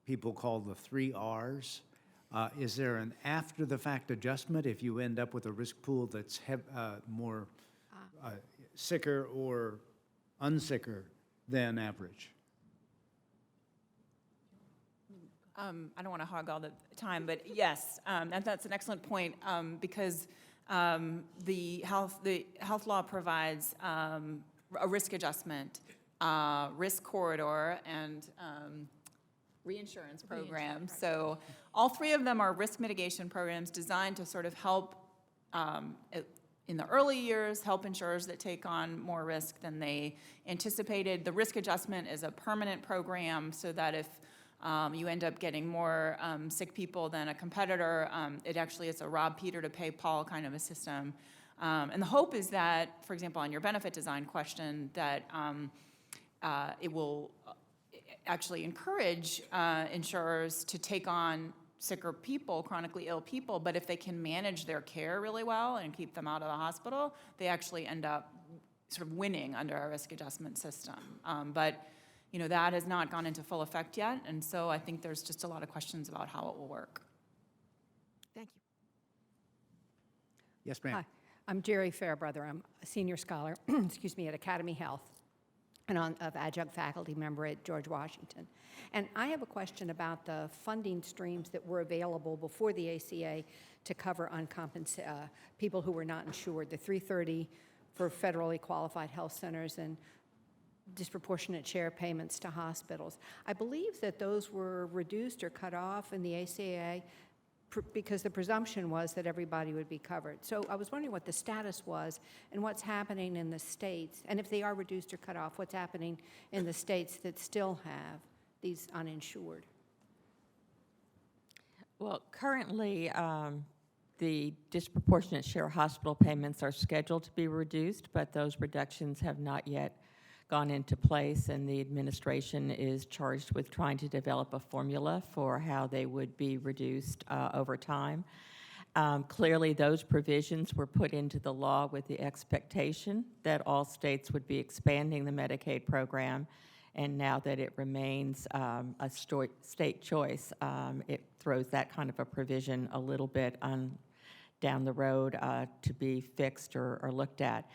people call the 3 Rs. Is there an after-the-fact adjustment if you end up with a risk pool that's more sicker or unsicker than average? I don't want to hog all the time, but yes, that's an excellent point, because the health law provides a risk adjustment, risk corridor, and reinsurance program. So all 3 of them are risk mitigation programs designed to sort of help, in the early years, help insurers that take on more risk than they anticipated. The risk adjustment is a permanent program so that if you end up getting more sick people than a competitor, it's a rob Peter to pay Paul kind of a system. And the hope is that, for example, on your benefit design question, that it will actually encourage insurers to take on sicker people, chronically ill people, but if they can manage their care really well and keep them out of the hospital, they actually end up sort of winning under our risk adjustment system. But that has not gone into full effect yet, and so I think there's just a lot of questions about how it will work. Thank you. Yes, ma'am. Hi, I'm Jerry Fairbrother. I'm a senior scholar, excuse me, at Academy Health, and of adjunct faculty member at George Washington. And I have a question about the funding streams that were available before the ACA to cover people who were not insured, the $330 for federally qualified health centers and disproportionate share payments to hospitals. I believe that those were reduced or cut off in the ACA because the presumption was that everybody would be covered. So I was wondering what the status was and what's happening in the states, and if they are reduced or cut off, what's happening in the states that still have these uninsured. Well, currently, the disproportionate share hospital payments are scheduled to be reduced, but those reductions have not yet gone into place, and the administration is charged with trying to develop a formula for how they would be reduced over time. Clearly, those provisions were put into the law with the expectation that all states would be expanding the Medicaid program, and now that it remains a state choice, it throws that kind of a provision a little bit down the road to be fixed or looked at.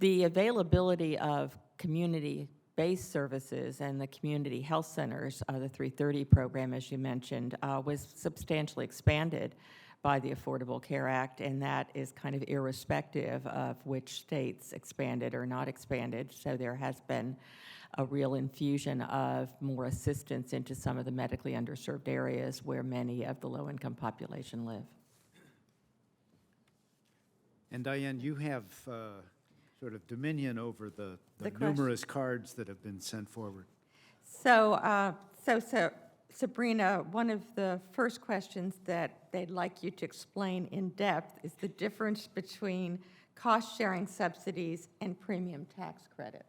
The availability of community-based services and the community health centers, the 330 program, as you mentioned, was substantially expanded by the Affordable Care Act, and that is kind of irrespective of which states expanded or not expanded. So there has been a real infusion of more assistance into some of the medically underserved areas where many of the low-income population live. And Diane, you have sort of dominion over the question. numerous cards that have been sent forward. So, Sabrina, one of the first questions that they'd like you to explain in depth is the difference between cost-sharing subsidies and premium tax credits.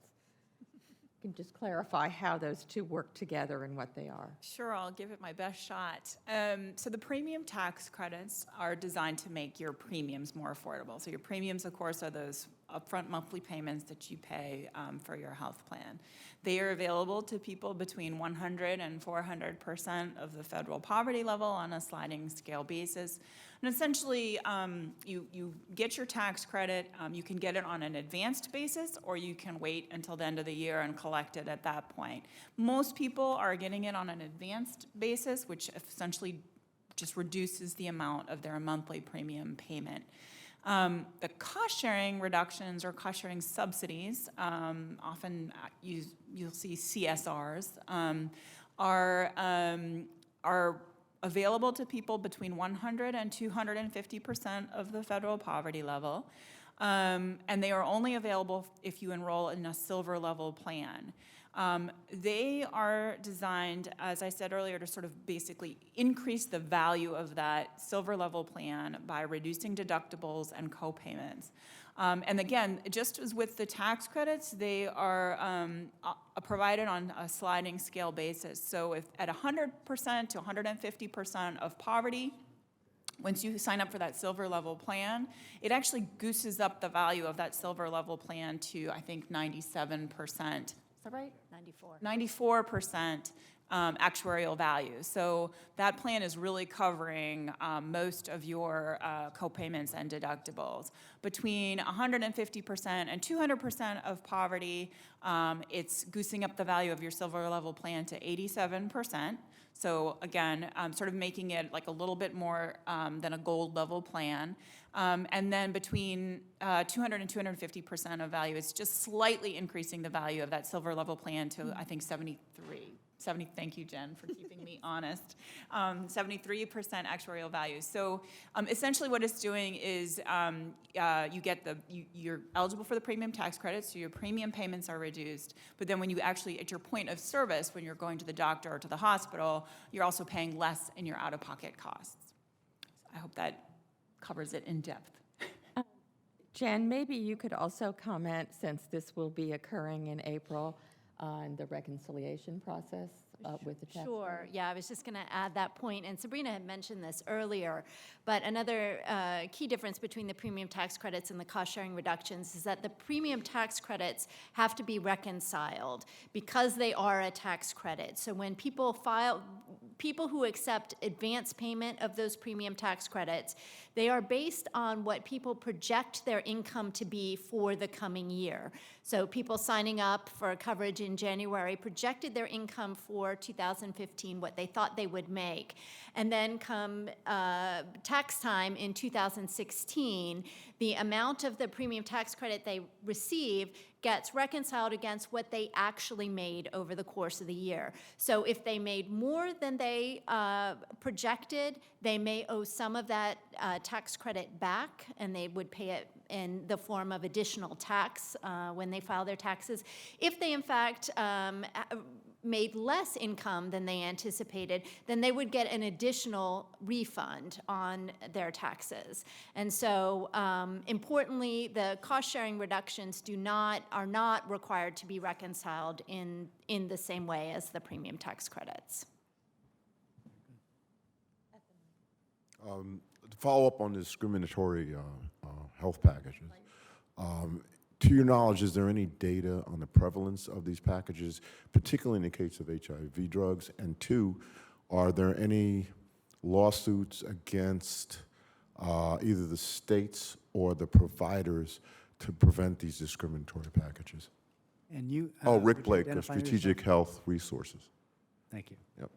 You can just clarify how those two work together and what they are. Sure, I'll give it my best shot. So the premium tax credits are designed to make your premiums more affordable. So your premiums, of course, are those upfront monthly payments that you pay for your health plan. They are available to people between 100 and 400% of the federal poverty level on a sliding scale basis. And essentially, you get your tax credit. You can get it on an advanced basis, or you can wait until the end of the year and collect it at that point. Most people are getting it on an advanced basis, which essentially just reduces the amount of their monthly premium payment. The cost-sharing reductions or cost-sharing subsidies, often you'll see CSRs, are available to people between 100 and 250% of the federal poverty level, and they are only available if you enroll in a silver level plan. They are designed, as I said earlier, to sort of basically increase the value of that silver level plan by reducing deductibles and co-payments. And again, just as with the tax credits, they are provided on a sliding scale basis. So if at 100% to 150% of poverty, once you sign up for that silver level plan, it actually gooses up the value of that silver level plan to, I think, 97%. Is that right? 94% actuarial value. So that plan is really covering most of your co-payments and deductibles. Between 150% and 200% of poverty, it's goosing up the value of your silver level plan to 87%. So again, sort of making it like a little bit more than a gold level plan. And then between 200 and 250% of value, it's just slightly increasing the value of that silver level plan to, I think, 73. Thank you, Jen, for keeping me honest. 73% actuarial value. So essentially what it's doing is you're eligible for the premium tax credit, so your premium payments are reduced. But then when you actually, at your point of service, when you're going to the doctor or to the hospital, you're also paying less in your out-of-pocket costs. I hope that covers it in depth. Jen, maybe you could also comment, since this will be occurring in April, on the reconciliation process with the tax Sure, credit. yeah, I was just going to add that point, and Sabrina had mentioned this earlier, but another key difference between the premium tax credits and the cost-sharing reductions is that the premium tax credits have to be reconciled because they are a tax credit. So when people who accept advance payment of those premium tax credits, they are based on what people project their income to be for the coming year. So people signing up for coverage in January projected their income for 2015, what they thought they would make. And then come tax time in 2016, the amount of the premium tax credit they receive gets reconciled against what they actually made over the course of the year. So if they made more than they projected, they may owe some of that tax credit back, and they would pay it in the form of additional tax when they file their taxes. If they, in fact, made less income than they anticipated, then they would get an additional refund on their taxes. And so, importantly, the cost-sharing reductions are not required to be reconciled in the same way as the premium tax credits. follow up on the discriminatory health packages. To your knowledge, is there any data on the prevalence of these packages, particularly in the case of HIV drugs? And two, are there any lawsuits against either the states or the providers to prevent these discriminatory packages? And you? Oh, would Rick you Blake, identify Strategic yourself? Health Resources. Thank you. Yep.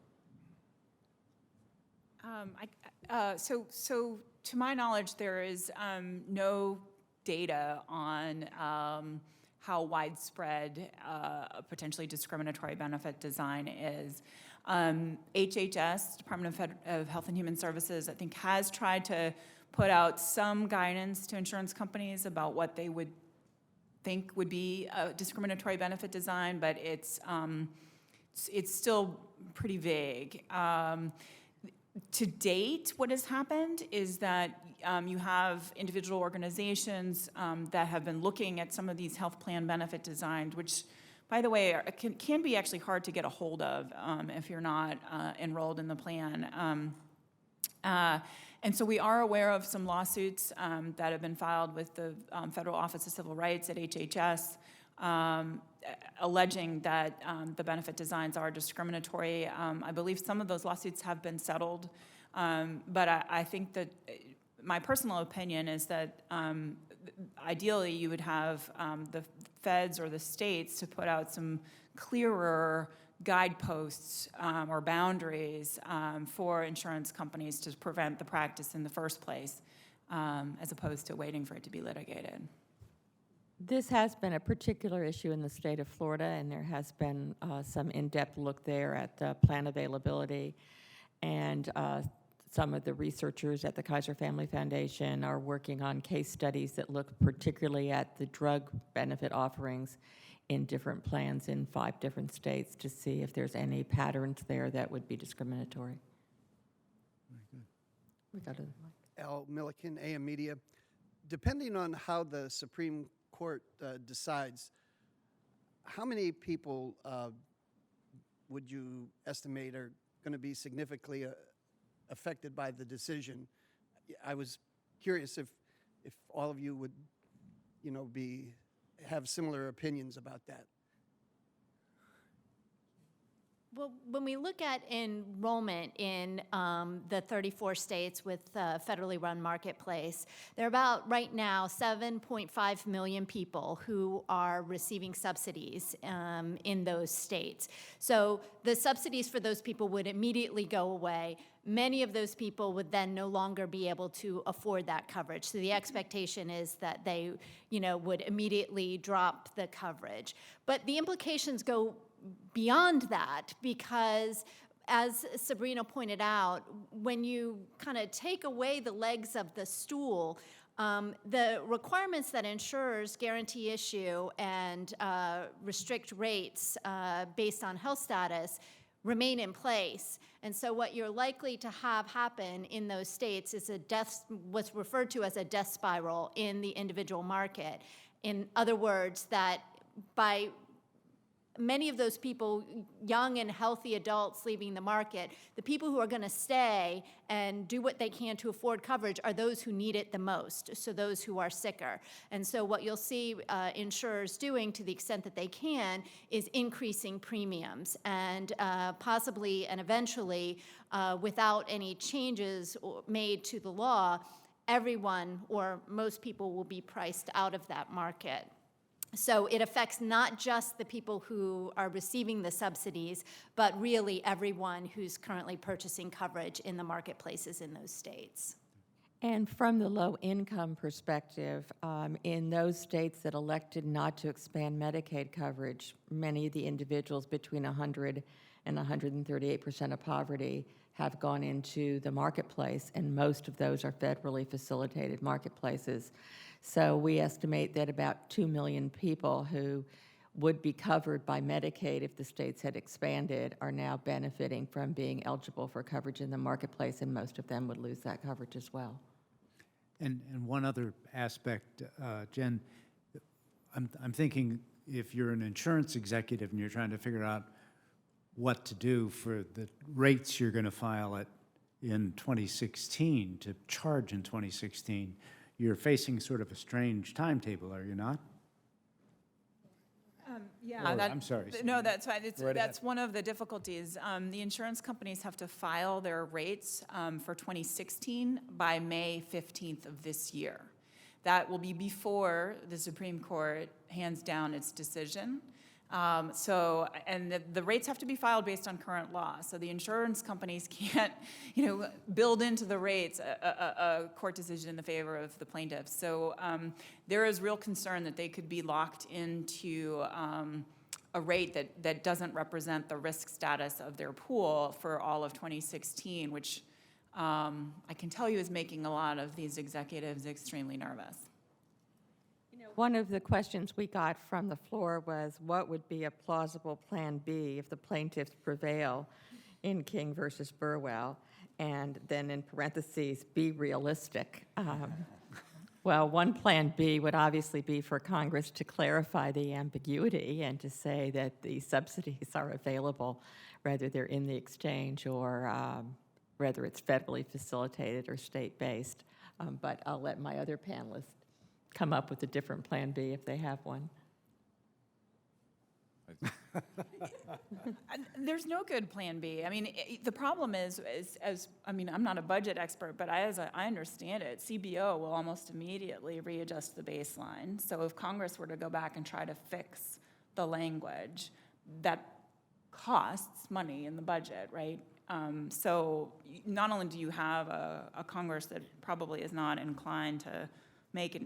So to my knowledge, there is no data on how widespread a potentially discriminatory benefit design is. HHS, Department of Health and Human Services, I think has tried to put out some guidance to insurance companies about what they would think would be a discriminatory benefit design, but it's still pretty vague. To date, what has happened is that you have individual organizations that have been looking at some of these health plan benefit designs, which, by the way, can be actually hard to get a hold of if you're not enrolled in the plan. And so we are aware of some lawsuits that have been filed with the Federal Office of Civil Rights at HHS, alleging that the benefit designs are discriminatory. I believe some of those lawsuits have been settled, but I think that my personal opinion is that ideally you would have the feds or the states to put out some clearer guideposts or boundaries for insurance companies to prevent the practice in the first place, as opposed to waiting for it to be litigated. This has been a particular issue in the state of Florida, and there has been some in-depth look there at plan availability. And some of the researchers at the Kaiser Family Foundation are working on case studies that look particularly at the drug benefit offerings in different plans in 5 different states to see if there's any patterns there that would be discriminatory. We got it. Al Milliken, AM Media. Depending on how the Supreme Court decides, how many people would you estimate are going to be significantly affected by the decision? I was curious if all of you would, have similar opinions about that. Well, when we look at enrollment in the 34 states with the federally run marketplace, there are about, right now, 7.5 million people who are receiving subsidies in those states. So the subsidies for those people would immediately go away. Many of those people would then no longer be able to afford that coverage. So the expectation is that they, would immediately drop the coverage. But the implications go beyond that, because as Sabrina pointed out, when you kind of take away the legs of the stool, the requirements that insurers guarantee issue and restrict rates based on health status remain in place. And so what you're likely to have happen in those states is what's referred to as a death spiral in the individual market. In other words, that by many of those people, young and healthy adults leaving the market, the people who are going to stay and do what they can to afford coverage are those who need it the most, so those who are sicker. And so what you'll see insurers doing, to the extent that they can, is increasing premiums, and possibly and eventually, without any changes made to the law, everyone or most people will be priced out of that market. So it affects not just the people who are receiving the subsidies, but really everyone who's currently purchasing coverage in the marketplaces in those states. And from the low-income perspective, in those states that elected not to expand Medicaid coverage, many of the individuals between 100 and 138% of poverty have gone into the marketplace, and most of those are federally facilitated marketplaces. So we estimate that about 2 million people who would be covered by Medicaid if the states had expanded are now benefiting from being eligible for coverage in the marketplace, and most of them would lose that coverage as well. And one other aspect, Jen, I'm thinking if you're an insurance executive and you're trying to figure out what to do for the rates you're going to file at in 2016 to charge in 2016. You're facing sort of a strange timetable, are you not? Yeah, Or, I'm sorry. No, that's fine. Right That's ahead. one of the difficulties. The insurance companies have to file their rates for 2016 by May 15th of this year. That will be before the Supreme Court hands down its decision. And the rates have to be filed based on current law. So the insurance companies can't, build into the rates a court decision in the favor of the plaintiffs. So there is real concern that they could be locked into a rate that doesn't represent the risk status of their pool for all of 2016, which I can tell you is making a lot of these executives extremely nervous. One of the questions we got from the floor was, what would be a plausible Plan B if the plaintiffs prevail in King versus Burwell? And then in parentheses, be realistic. Well, one Plan B would obviously be for Congress to clarify the ambiguity and to say that the subsidies are available, whether they're in the exchange or whether it's federally facilitated or state-based. But I'll let my other panelists come up with a different Plan B if they have one. There's no good Plan B. I mean, the problem is I'm not a budget expert, but as I understand it, CBO will almost immediately readjust the baseline. So if Congress were to go back and try to fix the language, that costs money in the budget, right? So not only do you have a Congress that probably is not inclined to make a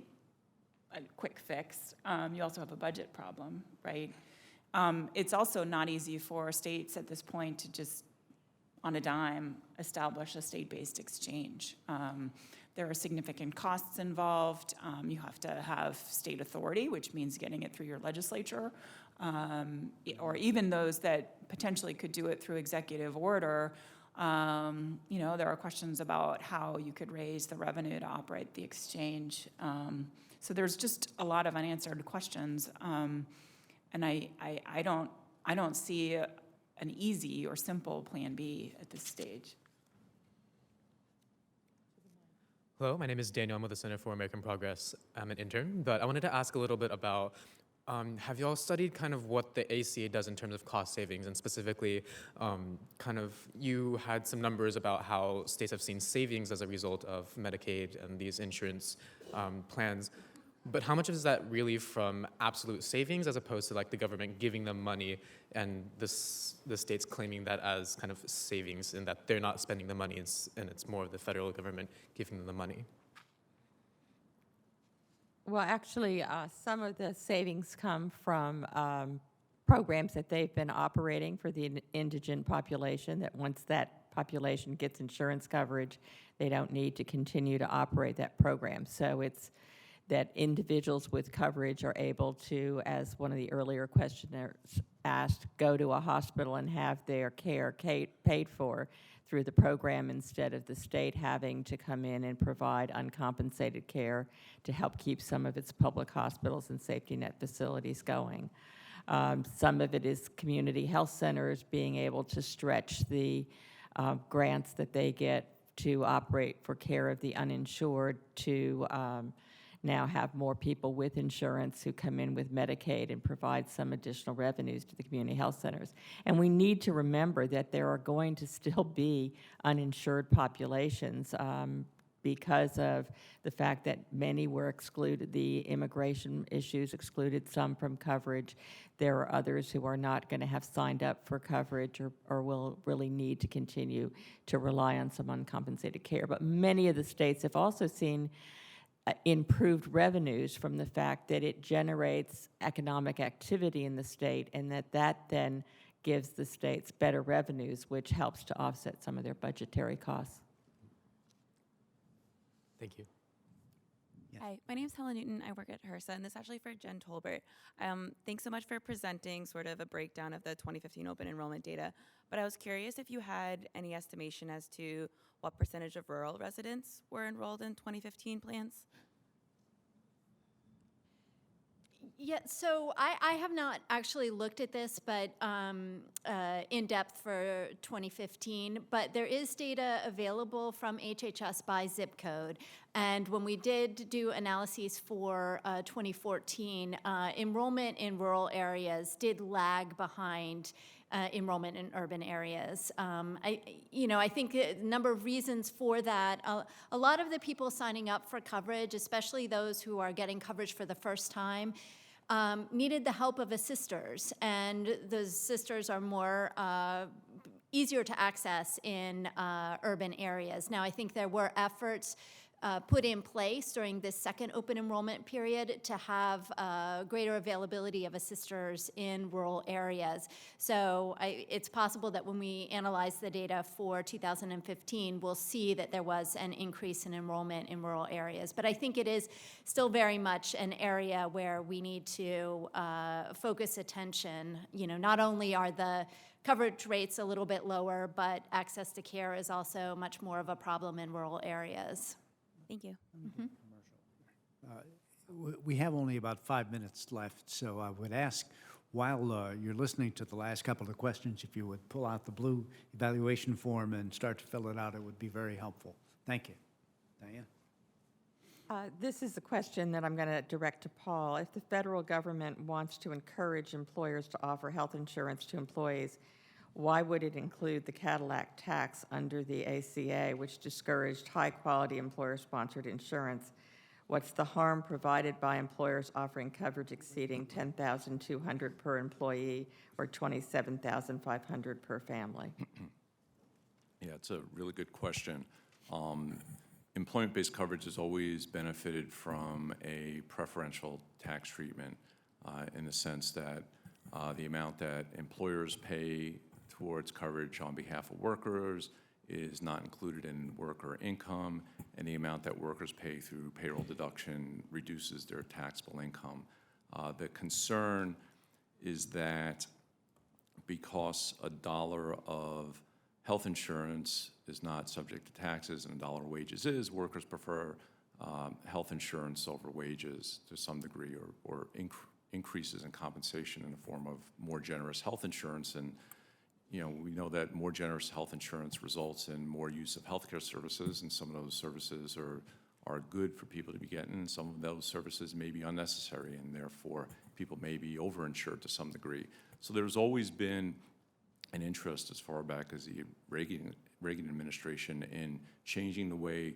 quick fix, you also have a budget problem, right? It's also not easy for states at this point to just, on a dime, establish a state-based exchange. There are significant costs involved. You have to have state authority, which means getting it through your legislature, or even those that potentially could do it through executive order. There are questions about how you could raise the revenue to operate the exchange. So there's just a lot of unanswered questions, and I don't see an easy or simple Plan B at this stage. Hello, my name is Daniel. I'm with the Center for American Progress. I'm an intern, but I wanted to ask a little bit about, have you all studied kind of what the ACA does in terms of cost savings, and specifically, you had some numbers about how states have seen savings as a result of Medicaid and these insurance plans. But how much is that really from absolute savings as opposed to like the government giving them money and the states claiming that as kind of savings and that they're not spending the money and it's more of the federal government giving them the money? Well, actually, some of the savings come from programs that they've been operating for the indigent population, that once that population gets insurance coverage, they don't need to continue to operate that program. So it's that individuals with coverage are able to, as one of the earlier questioners asked, go to a hospital and have their care paid for through the program instead of the state having to come in and provide uncompensated care to help keep some of its public hospitals and safety net facilities going. Some of it is community health centers being able to stretch the grants that they get to operate for care of the uninsured to now have more people with insurance who come in with Medicaid and provide some additional revenues to the community health centers. And we need to remember that there are going to still be uninsured populations because of the fact that many were excluded. The immigration issues excluded some from coverage. There are others who are not going to have signed up for coverage or will really need to continue to rely on some uncompensated care. But many of the states have also seen improved revenues from the fact that it generates economic activity in the state, and that then gives the states better revenues, which helps to offset some of their budgetary costs. Thank you. Yes. Hi, my name is Helen Newton. I work at HRSA, and this is actually for Jen Tolbert. Thanks so much for presenting sort of a breakdown of the 2015 open enrollment data. But I was curious if you had any estimation as to what percentage of rural residents were enrolled in 2015 plans? Yeah, so I have not actually looked at this, but in depth for 2015. But there is data available from HHS by zip code, and when we did do analyses for 2014, enrollment in rural areas did lag behind enrollment in urban areas. I think a number of reasons for that. A lot of the people signing up for coverage, especially those who are getting coverage for the first time, needed the help of assisters, and those assisters are more easier to access in urban areas. Now, I think there were efforts put in place during this second open enrollment period to have greater availability of assisters in rural areas. So it's possible that when we analyze the data for 2015, we'll see that there was an increase in enrollment in rural areas. But I think it is still very much an area where we need to focus attention. Not only are the coverage rates a little bit lower, but access to care is also much more of a problem in rural areas. Thank you. We have only about 5 minutes left, so I would ask, while you're listening to the last couple of questions, if you would pull out the blue evaluation form and start to fill it out, it would be very helpful. Thank you. Diane? This is a question that I'm going to direct to Paul. If the federal government wants to encourage employers to offer health insurance to employees, why would it include the Cadillac tax under the ACA, which discouraged high-quality employer-sponsored insurance? What's the harm provided by employers offering coverage exceeding $10,200 per employee or $27,500 per family? Yeah, it's a really good question. Employment-based coverage has always benefited from a preferential tax treatment in the sense that the amount that employers pay towards coverage on behalf of workers is not included in worker income, and the amount that workers pay through payroll deduction reduces their taxable income. The concern is that because $1 of health insurance is not subject to taxes and $1 of wages is, workers prefer health insurance over wages to some degree, or increases in compensation in the form of more generous health insurance. And we know that more generous health insurance results in more use of healthcare services, and some of those services are good for people to be getting, and some of those services may be unnecessary, and therefore people may be overinsured to some degree. So there's always been an interest as far back as the Reagan administration in changing the way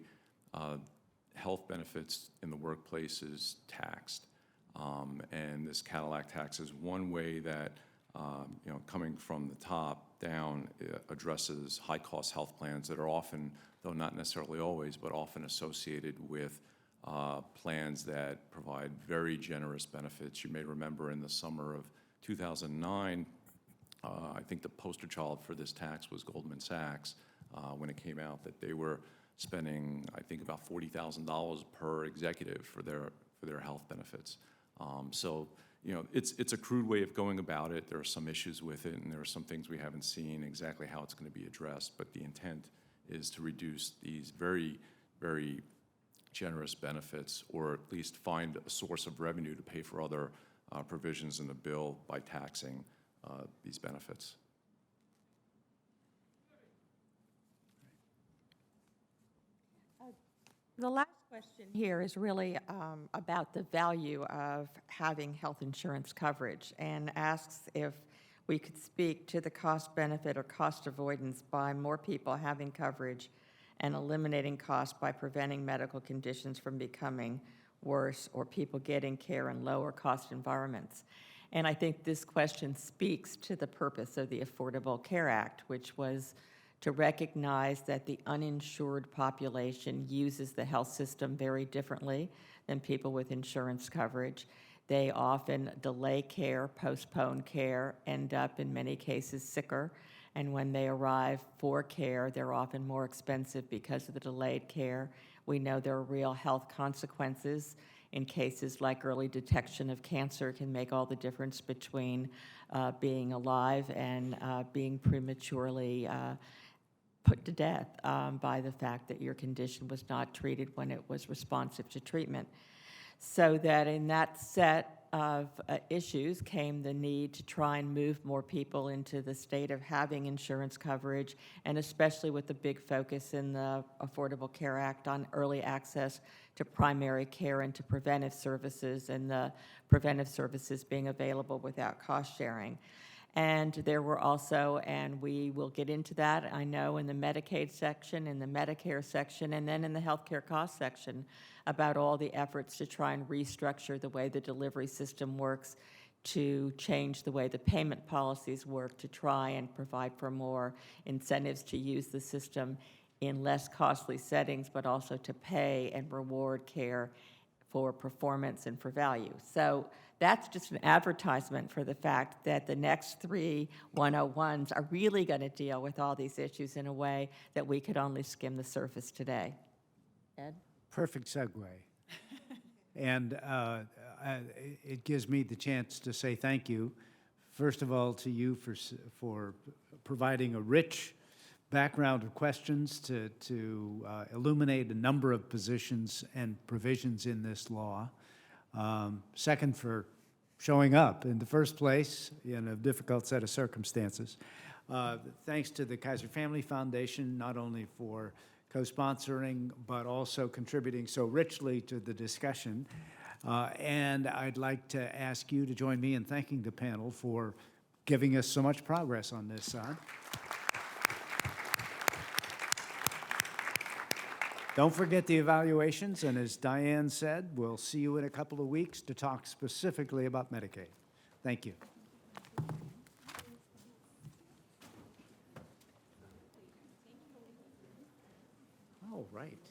health benefits in the workplace is taxed. And this Cadillac tax is one way that coming from the top down, addresses high-cost health plans that are often, though not necessarily always, but often associated with plans that provide very generous benefits. You may remember in the summer of 2009, I think the poster child for this tax was Goldman Sachs when it came out, that they were spending, I think, about $40,000 per executive for their health benefits. So it's a crude way of going about it. There are some issues with it, and there are some things we haven't seen exactly how it's going to be addressed. But the intent is to reduce these very, very generous benefits, or at least find a source of revenue to pay for other provisions in the bill by taxing these benefits. The last question here is really about the value of having health insurance coverage, and asks if we could speak to the cost benefit or cost avoidance by more people having coverage and eliminating costs by preventing medical conditions from becoming worse, or people getting care in lower cost environments. And I think this question speaks to the purpose of the Affordable Care Act, which was to recognize that the uninsured population uses the health system very differently than people with insurance coverage. They often delay care, postpone care, end up in many cases sicker, and when they arrive for care, they're often more expensive because of the delayed care. We know there are real health consequences in cases like early detection of cancer can make all the difference between being alive and being prematurely put to death by the fact that your condition was not treated when it was responsive to treatment. So that in that set of issues came the need to try and move more people into the state of having insurance coverage, and especially with the big focus in the Affordable Care Act on early access to primary care and to preventive services, and the preventive services being available without cost sharing. And there were also, and we will get into that, I know, in the Medicaid section, in the Medicare section, and then in the healthcare cost section, about all the efforts to try and restructure the way the delivery system works, to change the way the payment policies work, to try and provide for more incentives to use the system in less costly settings, but also to pay and reward care for performance and for value. So that's just an advertisement for the fact that the next 3 101s are really going to deal with all these issues in a way that we could only skim the surface today. Ed? Perfect segue. And it gives me the chance to say thank you, first of all, to you for providing a rich background of questions to illuminate a number of positions and provisions in this law. Second, for showing up in the first place in a difficult set of circumstances. Thanks to the Kaiser Family Foundation, not only for co-sponsoring, but also contributing so richly to the discussion. And I'd like to ask you to join me in thanking the panel for giving us so much progress on this side. Don't forget the evaluations, and as Diane said, we'll see you in a couple of weeks to talk specifically about Medicaid. Thank you. All right.